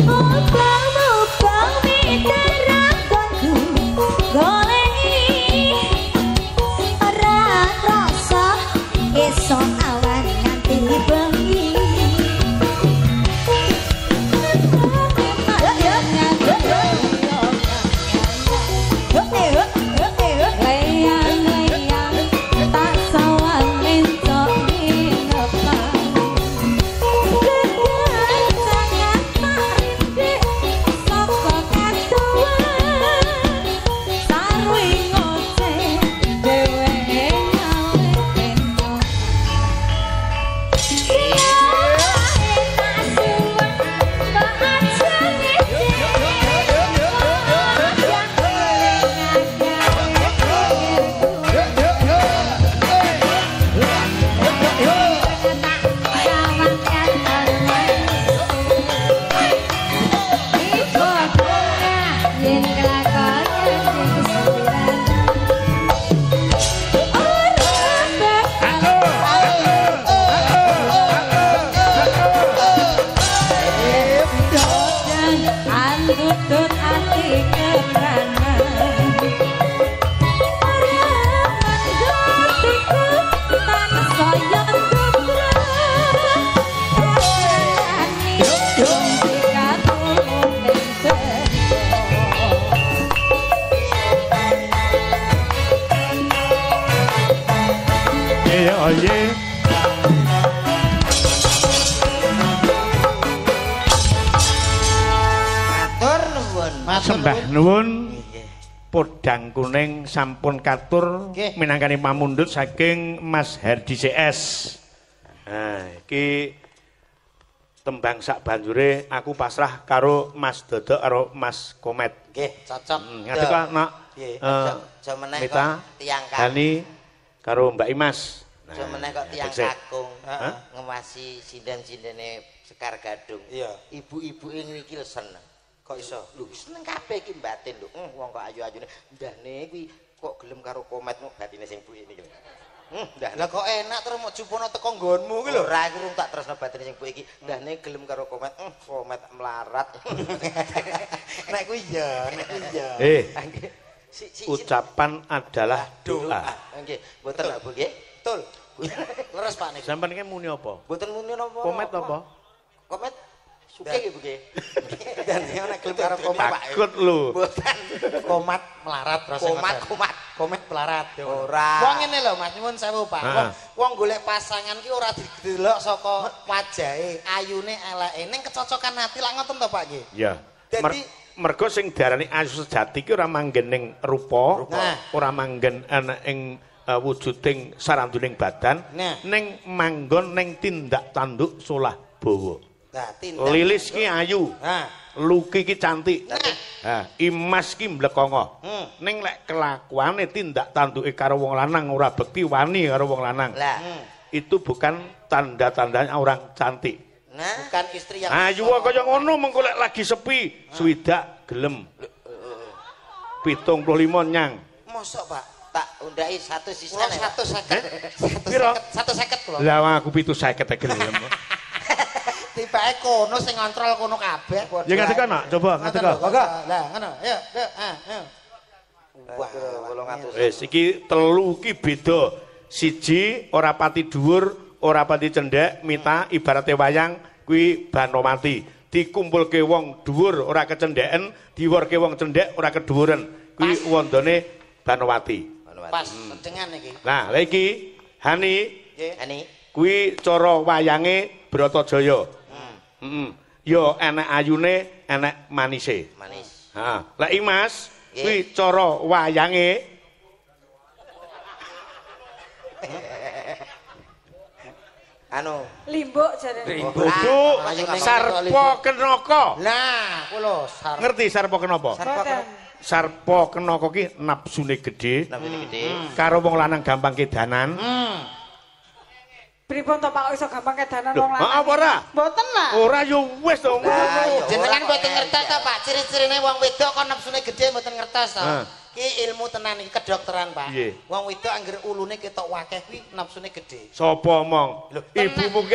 Mubang miterakonku goleki ora rasa esok awan nganti bengi tak sawang entok Sembah nuwun podang kuning sampun katur minangkani pamundhut saking Mas Herdi CS. Nah, iki tembang sak banjure aku pasrah karo Mas Dodok karo Mas Komet. Nggih, cocok. Ngerti kok, Nak? Nggih, aja meneh kok tiyang Hani karo Mbak Imas. Aja meneh kok tiyang kakung ngewasi sinden-sindene Sekar Gadung. Iya. Ibu-ibuke ngriki seneng. Kok iso? Lho seneng kabeh iki batin lho. Wong kok ayu-ayune ndahne kuwi kok gelem karo Komet batine sing buke niki lho. Lah kok enak terus mau jupono teko nggonmu kuwi lho. Ora aku tak tresno batine sing buke iki. Ndahne gelem karo Komet. Komet melarat. Nek kuwi ya, nek kuwi ya. Ucapan adalah doa. Nggih, mboten lho, Bu nggih. Betul. Leres Pak niki. Sampeyan iki muni apa? Mboten muni napa. Komet apa? Komet Suke nggih Bu nggih. Dan ana gelem karo komat Pak. Takut lho. Mboten. Komat melarat terus komat melarat ora. Wong ngene lho Mas nyuwun sewu Pak. Wong golek pasangan ki ora didelok saka wajahe, ayune, eleke, ning kecocokan ati lak ngoten to Pak nggih. Iya. Dadi mergo sing diarani ayu sejati ki ora manggen ning rupa, ora manggen ana ing wujuding saranduning badan, ning manggon ning tindak tanduk solah bawa. Nah, tindak Lilis ki ayu. Luki ki cantik. Imas ki mlekongo. Ning lek kelakuane tindak tanduke karo wong lanang ora bekti wani karo wong lanang. Itu bukan tanda-tandanya orang cantik. Bukan istri yang ayu kaya ngono mengko lek lagi sepi, swidak gelem. 75 nyang. Mosok Pak? Tak undai 1 sisa. 150. Piro? 150 kula. Lah aku 750 gelem. Tibake kono sing ngontrol kono kabeh. Ya ngadeg ana, coba ngadeg. Lah ngono, ayo. Wah, 800. Wis iki telu ki beda. Siji ora pati dhuwur, ora pati cendhek, mita ibarate wayang kuwi Banomati. Dikumpulke wong dhuwur ora kecendheken, diwurke wong cendhek ora kedhuwuren. Kuwi wondone Banowati. Pas sedengan iki. Nah, lha iki Hani. Hani. Kuwi cara wayange Bratajaya. Yo enek ayune, enek manise. Manis. Lah Imas, kuwi cara wayange anu Limbuk jarene. Bodho Sarpa Kenaka. Nah, kula Ngerti Sarpa Kenapa? Sarpa Kenaka ki napsune gedhe. Napsune gedhe. Karo wong lanang gampang kedanan. Pripun to Pak iso gampang kedanan wong lanang? Apa ora? Mboten lah. Ora yo wis to ngono. Jenengan mboten ngertos to Pak, ciri-cirine wong wedok kok napsune gedhe mboten ngertos to. Ki ilmu tenan iki kedokteran Pak. Wong wedok anggere ulune ketok wakeh kuwi napsune gedhe. Sapa omong? Ibumu ki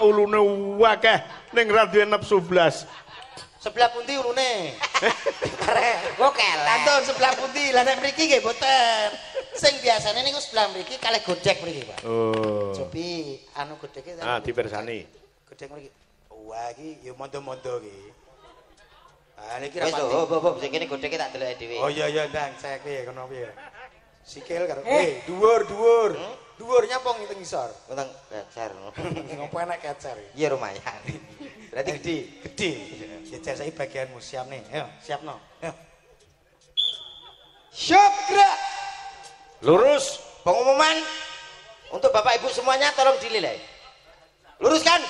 ulune wakeh ning ra duwe nafsu blas. Sebelah pundi ulune? Karek. Kok kelek. Kantun sebelah pundi? Lah nek mriki nggih mboten. Sing biasane niku sebelah mriki kalih godhek mriki, Pak. Oh. Cobi anu godheke dipersani. Godhek mriki. Wah iki ya mondo-mondo iki. Ah niki ra pati. Wis sing kene godheke tak deloke dhewe. Oh iya ndang cek piye kono piye. Sikil karo dhuwur. Dhuwurnya apa ngitung ngisor? Utang kecer. Ngopo enak kecer? Iya lumayan. Berarti gede. Kecer saya bagianmu siap nih. Ayo, siapno. Ayo. Syok gerak. Lurus. Pengumuman untuk Bapak Ibu semuanya tolong dinilai. Luruskan.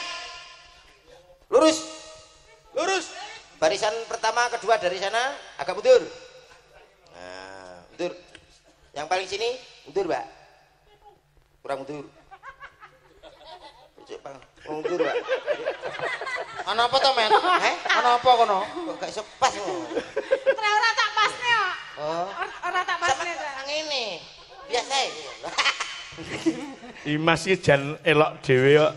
Lurus. Barisan pertama, kedua dari sana agak mundur. Nah, mundur. Yang paling sini mundur, Mbak. Kurang mundur. Mundur, Mbak. Ana apa to, Men? Ana apa kono? Kok gak iso pas ngono. Ora tak pasne kok. Oh. Ora tak pasne to. Ngene. Biasa. Imas iki jan elok dhewe kok.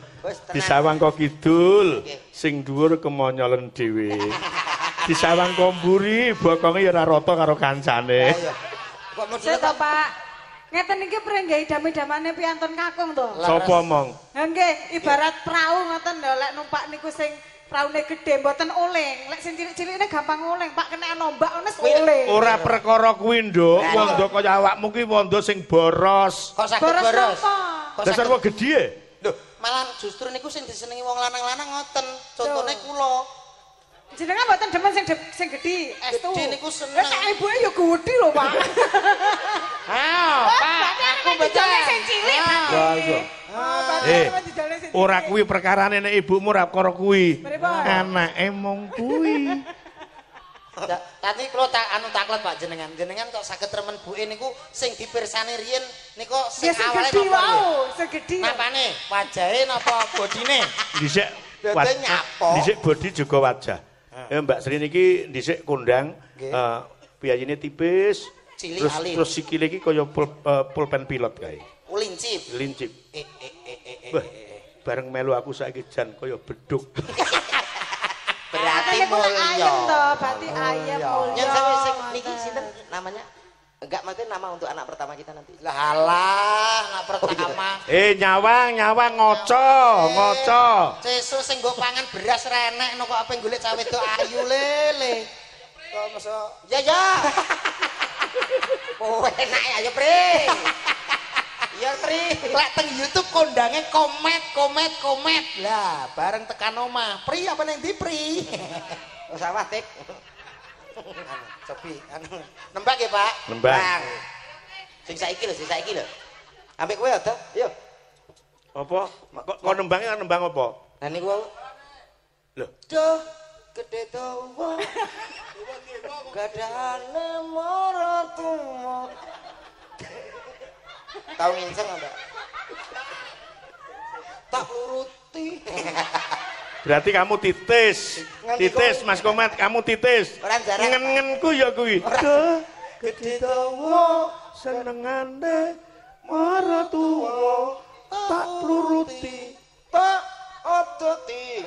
Disawang kok kidul, sing dhuwur kemonyolen dhewe. Disawang kok mburi, bokonge ya ora rata karo kancane. Kok model to, Pak? Ngeten iki prenggahi dami-damane piantun kakung to. Sapa mong? Ha nggih, ibarat prau ngoten lho, lek numpak niku sing praune gedhe mboten oleng. Lek sing cilik-cilikne gampang oleng, Pak kena nombak ngono oleng. Ora perkara kuwi, Nduk. Wondo kaya awakmu ki wondo sing boros. Kok saged boros? Dasar wong gedhe. Lho, malah justru niku sing disenengi wong lanang-lanang ngoten. Contone kula. Jenengan mboten demen sing gedhi, estu. Gedhi niku seneng. Lah ibuke ya gedhi lho, Pak. Pak, aku betul sing cilik. Ora kuwi perkarane nek ibumu ora perkara kuwi. Anake mung kuwi. Tadi kula taklet Pak jenengan. Jenengan kok saged remen buke niku sing dipirsani riyen niku sing awale napa? Segedhi. Napane? Wajahe napa bodine? Dhisik dhisik bodi juga wajah. Ya Mbak Sri niki dhisik kondang piyayine tipis. Cilik alit. Terus sikile iki kaya pulpen pilot kae. Lincip. Bareng melu aku saiki jan kaya beduk. Berarti mulya. Ayam to, berarti ayam mulya. Yang sampe sing niki sinten namanya? Enggak, maksudnya nama untuk anak pertama kita nanti. Lah alah, anak pertama. Nyawang ngoco. Sesuk sing nggo pangan beras renek no kok ape golek cawe wedok ayu lele. Kok masa ya. Oh, enak ya, ayo, Pri. Iya, Pri. Lek teng YouTube kondange komet. Lah, bareng tekan omah. Pri apa ning ndi, Pri? Sawah, Tik. Cobi, nembak ya, Pak? Nembak. Sing saiki lho. Ambek kowe ada? Yo. Apa? Kok nembangnya nembang apa? Nah niku Lho. Duh, gede dawa. Gadane maratumo. Tahu nginceng enggak? Tak nuruti. Berarti kamu titis Mas Komat, kamu titis. Ngen-ngenku ya kuwi. Gede dawa senengane maratuwa tak nuruti. Tak odoti.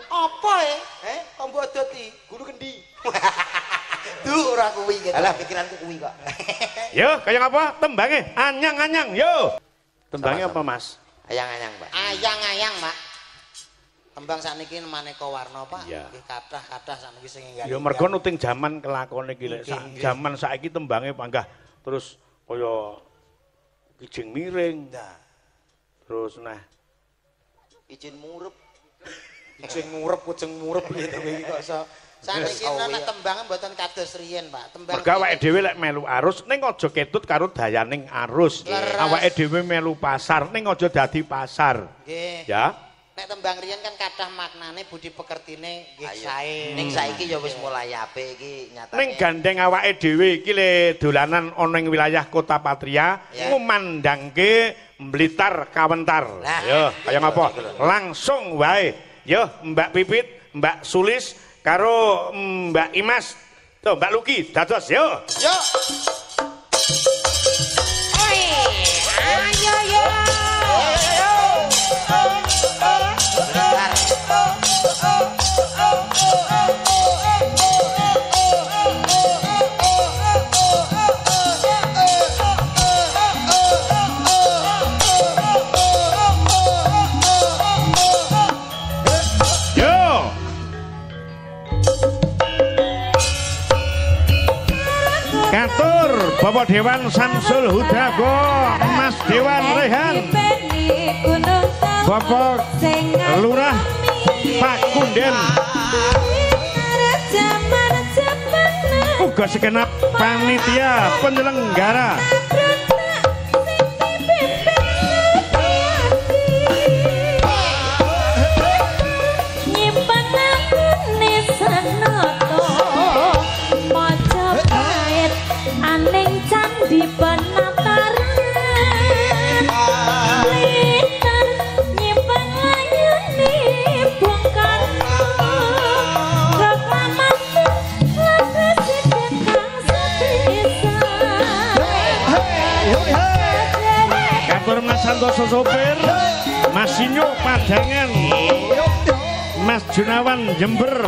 Apa ya? Kok mbok odoti? Guru kendi. Duh, ora kuwi gitu. Alah pikiranku kuwi kok. Yo, kaya ngapa? Tembange anyang-anyang, yo. Tembange apa, Mas? Ayang-ayang, Pak. Ayang-ayang, Pak. Tembang sakniki maneka warna, Pak. Iya. Nggih kathah sakniki sing enggal. Ya mergo nuting jaman kelakone iki lek jaman saiki tembange panggah terus kaya kijing miring. Nah, Terus nah Izin murup. kucing murep gitu iki kok iso. Sakniki nek tembange mboten kados riyen, Pak. Tembang mergo awake dhewe lek melu arus ning aja ketut karo dayaning arus. Awake dhewe melu pasar ning aja dadi pasar. Nggih. Ya. Nek tembang riyen kan kathah maknane budi pekertine nggih sae. Ning saiki ya wis mulai apik iki nyatane. Ning gandeng awake dhewe iki le dolanan ana ing wilayah Kota Patria ngumandangke Blitar Kawentar. Yo, kaya ngapa? Langsung wae. Yo, Mbak Pipit, Mbak Sulis karo Mbak Imas. Tuh, Mbak Luki dados yo. Yo. Oi, ayo yo. Katur Bapak Dewan Samsul Hudago, Mas Dewan Rehan, Bapak Lurah Pak Kunden, uga segenap panitia penyelenggara. Di penataran Blitar nyimpan layani bongkar proklamasi presiden kang sedesa. Katur Mas Santoso sopir, Mas Sinyo Padangan, Mas Junawan Jember,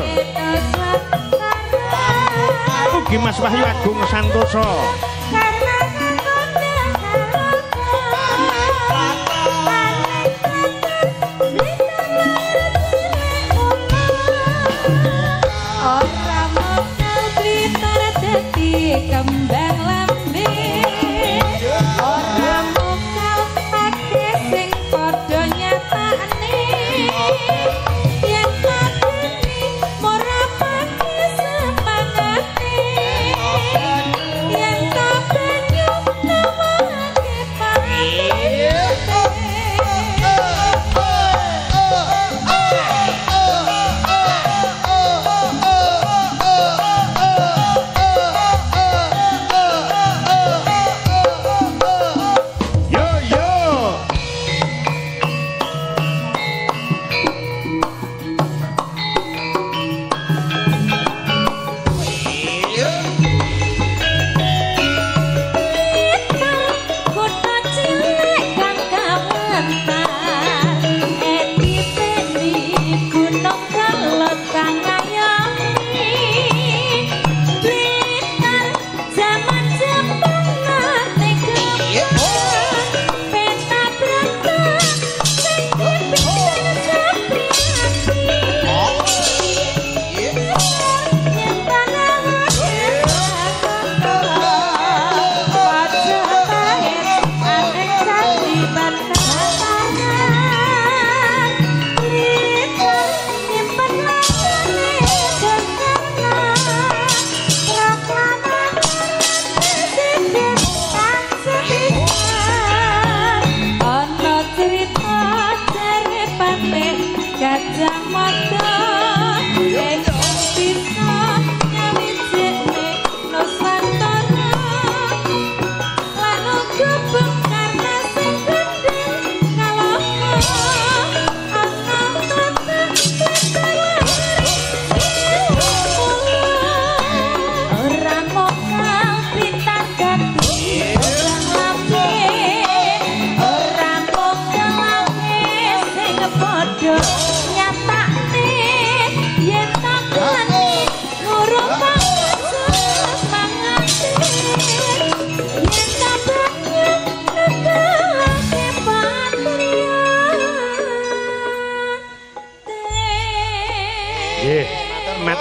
ugi Mas Wahyu Agung Santoso. Kembang lambe ora mokal akeh sing padha nyatane yen mateni ora pati semangate yen kabanyu nawake pati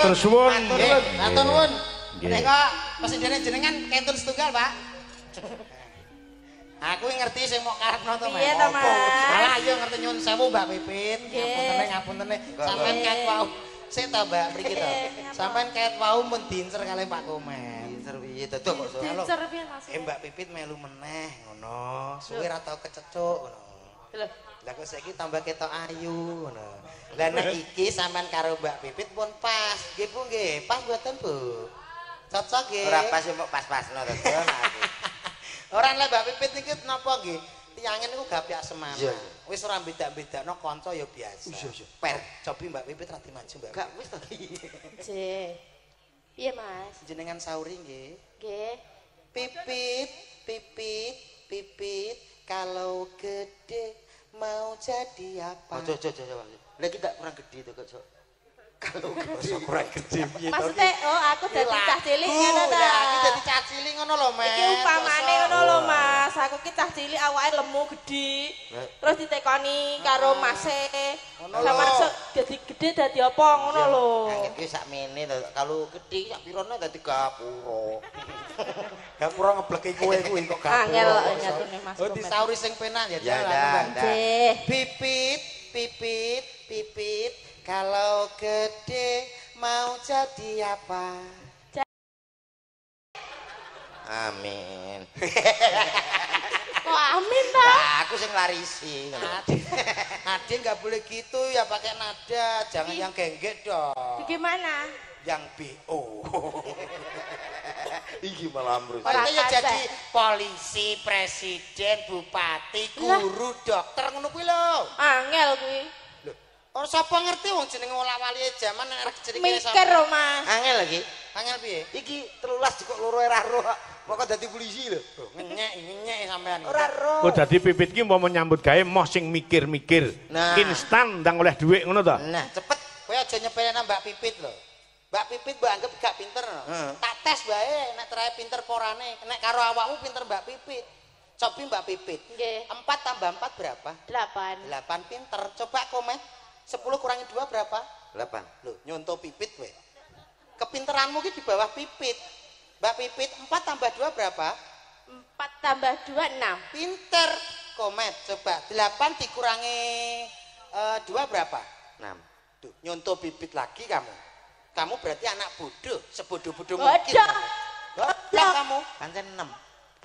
Matur suwun. Matur nuwun. Menika presidene jenengan kentun setunggal, Pak. Aku ngerti sing mau karepno to, Mas. Piye to, Mas? Alah, ayo ngerti nyuwun sewu, Mbak Pipit. Ngapunten. Sampeyan kaet wau. Sik ta, Mbak, mriki to. Sampeyan kaet wau mun dincer kalih Pak Komen. Dincer piye dodok kok. Dincer piye Mas? Mbak Pipit melu meneh ngono. Suwe ra tau kececuk ngono. Lho. Lah kok saiki tambah ketok ayu ngono. Lah nek iki sampean karo Mbak Pipit pun pas. Nggih Bu nggih, pas mboten Bu? Cocok nggih. Ora pas kok pas-pasno to, aku. Ora lek Mbak Pipit niki napa nggih? Tiyangen niku gapyak semangat. Iya. Wis ora beda-bedakno kanca ya biasa. Iya. Per, cobi Mbak Pipit ra dimaju Mbak. Gak wis to. Jeh. Piye Mas? Jenengan sauri nggih. Nggih. Pipit, kalau gede mau jadi apa? Ojo. Lek kita kurang gede to kok. Kalau gede kurang gede piye to? Maksudnya aku dadi cah cilik ngono ta. Lah iki dadi cah cilik ngono lho, Mas. Iki upamane ngono lho, Mas. Aku ki cah cilik awake lemu gedhi. Terus ditekoni karo Mase. Sama dadi gedhe dadi apa ngono lho. Iki sakmene to. Kalau gede sak pirone dadi gapura. Gapura ngebleki kowe kuwi kok gapura. Angel nyatune Mas. Oh disauri sing penak ya. Ya Nggih. Pipit, kalau gede mau jadi apa? Amin. Kok amin ta? Nah, aku sing larisi. Ade nggak boleh gitu ya pakai nada, jangan yang gengget dong. Gimana? Yang BO. Iki malah amrus. Orang ya jadi polisi, presiden, bupati, guru, dokter ngono kuwi lho. Angel kuwi. Ora sapa ngerti wong jenenge wala-wali jaman nek jenenge Mikir lho, Mas. Angel lagi. Angel piye? Iki 13 kok loro ora roh. Kok dadi polisi lho. Ngenyek sampean. Ora roh. Kok dadi Pipit ki mau menyambut gawe moh sing mikir-mikir. Nah. Instan ndang oleh dhuwit ngono to. Nah, Cepet kowe aja nyepelena Mbak Pipit lho. Mbak Pipit mbok anggap gak pinter. Tak tes bae nek trae pinter porane. Nek karo awakmu pinter Mbak Pipit. Cobi Mbak Pipit. Nggih. 4 tambah 4 berapa? 8. 8 pinter. Coba komen. 10 kurangi 2 berapa? 8. Loh, nyontoh Pipit kowe. Kepinteranmu ki di bawah Pipit. Mbak Pipit 4 tambah 2 berapa? 4 tambah 2 6. Pinter. Komet. Coba 8 dikurangi 2 berapa? 6. Tuh, nyontoh Pipit lagi kamu. Kamu berarti anak bodoh, sebodoh-bodoh Bodoh. mungkin. Bodoh kamu. Pancen 6.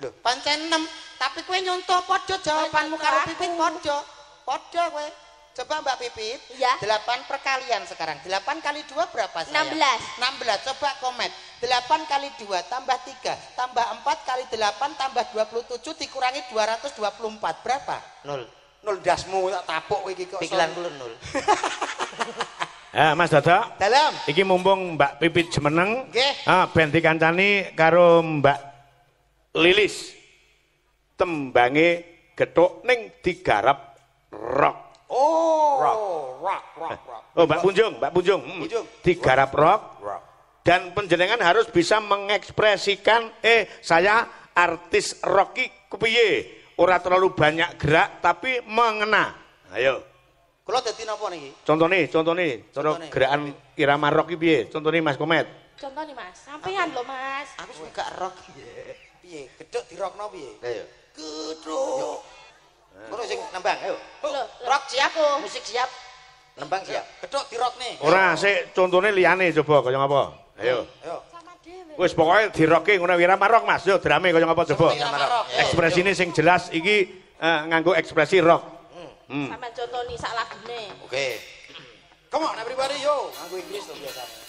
Loh, pancen 6. Tapi kowe nyontoh podo jawabanmu karo Pipit podo. Podo kowe. Coba Mbak Pipit. Iya. 8 perkalian sekarang. 8 kali 2 berapa sayang? 16. 16. Coba komen. 8 kali 2 tambah 3 tambah 4 kali 8 tambah 27 dikurangi 224. Berapa? 0. 0 dasmu tak tapuk kowe iki kok. Pikiran kula 0. Mas Dadok. Dalam. Iki mumpung Mbak Pipit jemeneng. Nggih. Ben dikancani karo Mbak Lilis. Tembange gethuk ning digarap rock. Oh, rock. Oh, Mbak Punjung. Punjung. Digarap rock. Rock. Dan penjenengan harus bisa mengekspresikan saya artis rock iki kepiye? Ora terlalu banyak gerak tapi mengena. Ayo. Kula dadi napa niki? Contone, cara Contone. gerakan irama rock iki piye? Contone Mas Komet. Contoh nih, Mas. Sampean lho, Mas. Aku suka rock. Piye? Gedhok dirokno piye? Ayo. Gedhok. Ngono sing nembang, ayo. Lho, Rock siap. Musik siap. Nembang siap. Gedhok dirokne. Ora, sik contone liyane coba kaya ngapa? Ayo. Ayo. sama dhewe. Wis pokoke dirocke ngono irama rock Mas. Yo drame kaya ngapa coba. Irama rock. Ekspresine sing jelas iki nganggo ekspresi rock. Sampean contoh nih sak lagune. Oke. Come on everybody yo. Nganggo Inggris to biasanya.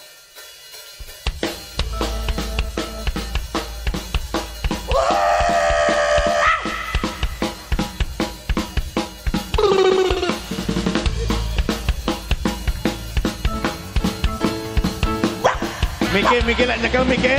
Mike lek nyekel Mike.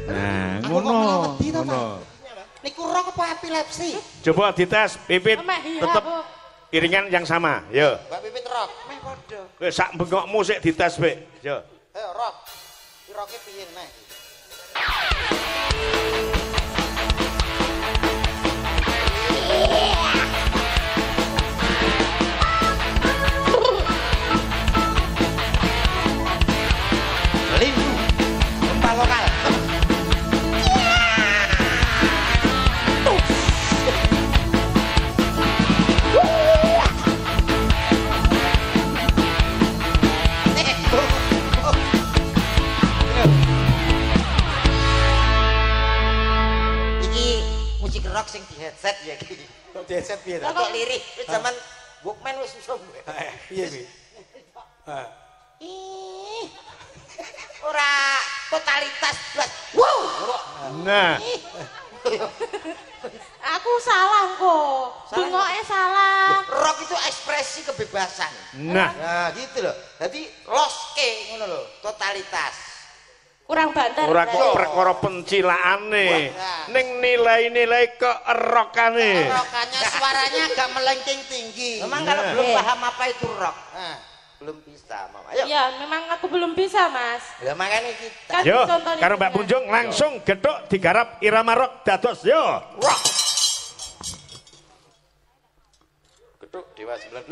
Nah, ngono. Niku rock apa epilepsi? Coba dites Pipit tetep iringan yang sama. Yo. Mbak Pipit rock. Meh padha. Wis sak bengokmu sik dites, Pik. Yo. Ayo rock. Ki roke piye neh? Lindu gempa lokal. Iki musik rock sing di headset ya iki. Kok di headset piye ta? Kok lirik wis zaman Walkman wis iso. Piye piye? Ih. Ora totalitas blas. Wow. Nah, Aku salah kok. Bengoke salah. Rock itu ekspresi kebebasan. nah, Nah, gitu loh. Jadi loske ngono lho, totalitas. Kurang banter. ora kok berarti. perkara pencilaane. Wah. Ning nilai-nilai keerokane. Rokannya suaranya agak melengking tinggi. Memang kalau Nah. belum paham apa itu rock, belum bisa, Mama. Ayo. Iya, memang aku belum bisa, Mas. Ya makanya kita Kan Yo, contohnya karo Mbak gimana? Punjung langsung gethuk digarap irama rock dados yo. rock. Geduk Dewa 19.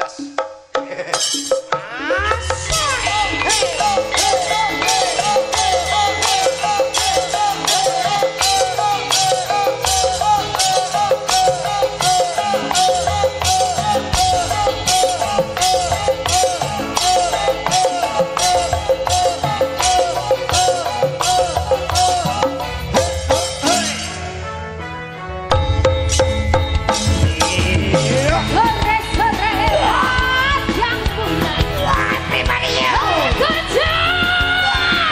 Sore-sore yang bulan. Gajah.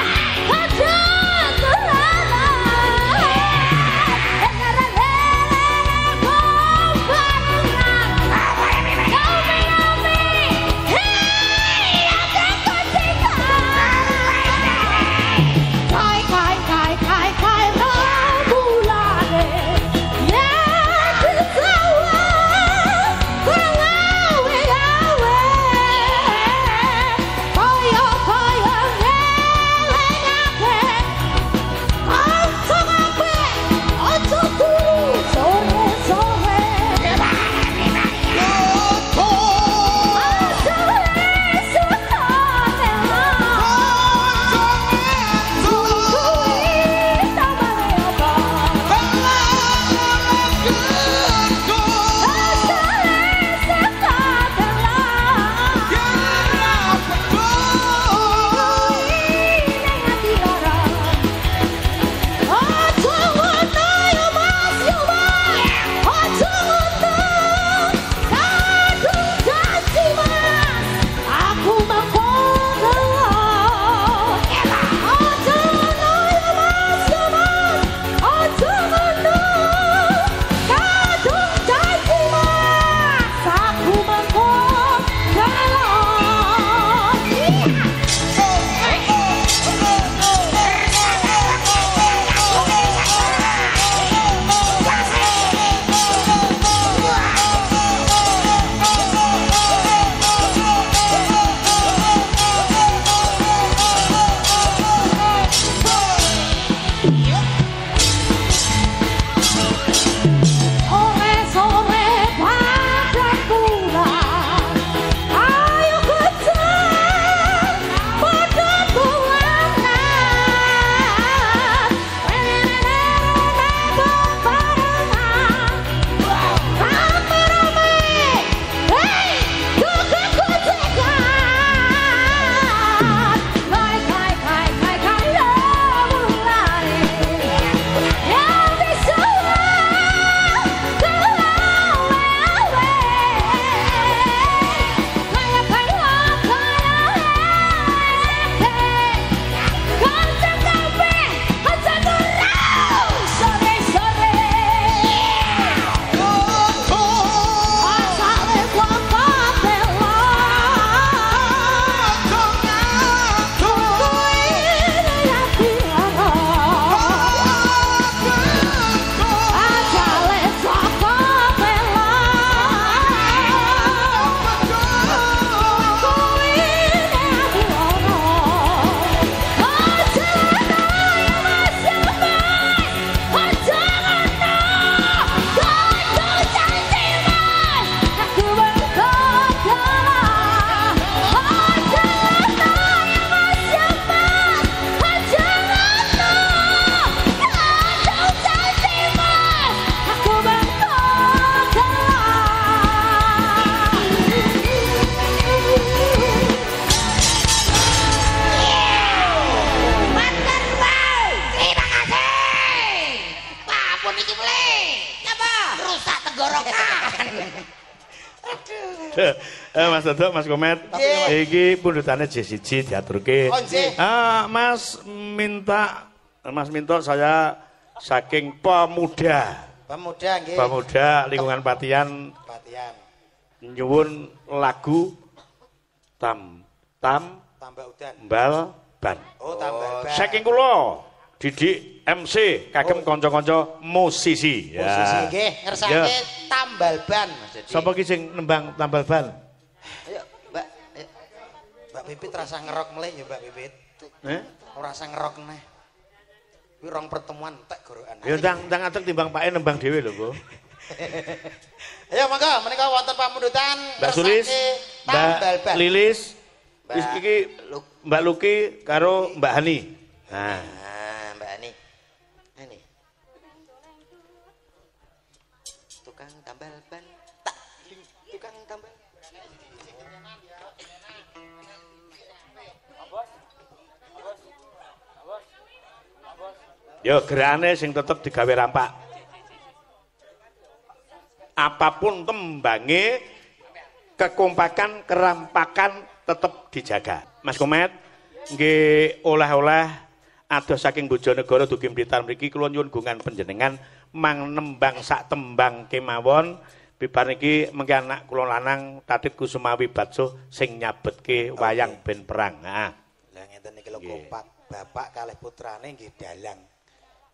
tenggorokan. Mas Dodok, Mas Komet. Iki pundutane J1 diaturke. Mas minta saya saking pemuda. Pemuda nggih. Pemuda lingkungan Patian. Nyuwun lagu tambah udan. Mbal ban. Oh, tambal ban. Saking kula Didik MC kagem kanca-kanca musisi. Musisi nggih, ngersake tambal ban Mas Dadi. Sapa ki sing nembang tambal ban? Ayo, Mbak. Mbak Pipit rasa ngerok meleh ya Mbak Pipit. Ora rasa ngerok neh. Kuwi rong pertemuan entek gorokan. Ya ndang atek timbang Pak nembang dhewe lho, Bu. Ayo monggo menika wonten pamundutan Mbak Sulis, Mbak Lilis, iki Mbak Luki karo Mbak Hani. Nah, Mbak Hani. Ini. Tukang tambal ban. Tukang tambal. yo gerane sing tetep digawe rampak. Apapun tembange, kekompakan, kerampakan tetep dijaga. Mas Komet, nggih oleh-oleh adoh saking Bojonegoro dugi Blitar mriki kula nyuwun gungan panjenengan mang nembang sak tembang kemawon. Bibar niki mengki anak kula lanang Tatit Kusumawi Batsuh sing nyabetke wayang ben perang. Nah. Lah ngenten niki lho kompak, bapak kalih putrane nggih dalang.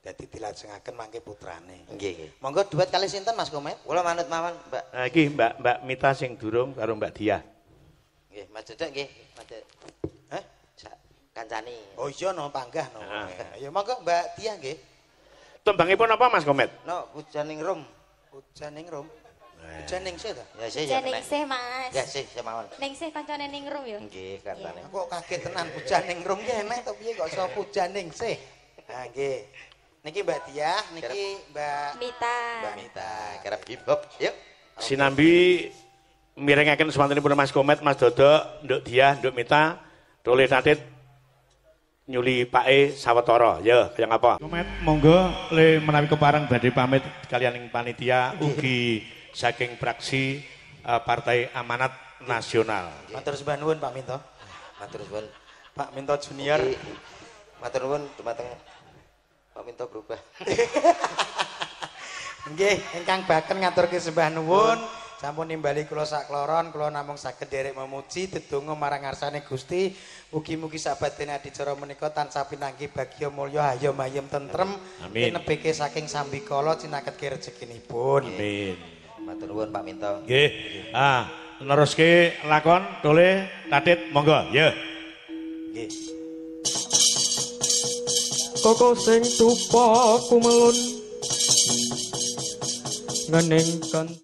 Dadi dilajengaken mangke putrane. Nggih. Monggo duet kalih sinten Mas Komet? Kula manut mawon, Mbak. Iki Mbak Mita sing durung karo Mbak Dia. Nggih, Mas Dodok nggih, Mas. Hah? Kancani. Oh iya no panggah no. Ya monggo Mbak Dia nggih. Tembangipun apa Mas Komet? No, Hujaning Rum. Hujaning Rum. Hujaning sih ta? Ya sih ya. Hujaning sih, Mas. Ya sih, mawon. Ning sih kancane ning rum ya. Nggih, katane. Kok kaget tenan Hujaning Rum ki enek to piye kok iso Hujaning sih. Nah, nggih. Niki Mbak Tia, niki Mbak Mita. Mbak Mita, kerep hip hop. Yuk. Sinambi mirengaken semantenipun Mas Komet, Mas Dodok, Nduk Dia, Nduk Mita, Dole Tatit nyuli pake sawetara. Ya, kaya ngapa? Komet monggo le menawi kepareng badhe pamit kaliyan ing panitia ugi saking fraksi Partai Amanat Nasional. Matur sembah nuwun Pak Minto. Matur suwun Pak Minto Junior. Matur nuwun dumateng Pak Minto berubah. Nggih, ingkang baken ngaturke sembah nuwun, sampun nimbali kula sakloron, kula namung saged derek memuji dedonga marang ngarsane Gusti. Mugi-mugi sabatene adicara menika tansah pinanggi bagya mulya hayam ayem tentrem, tinebeke saking sambikala cinaketke rezekinipun. Amin. Matur nuwun Pak Minto. Nggih. Neruske lakon Dole Tatit monggo, ya. Nggih. Koko sing tupa kumelun ngeningkan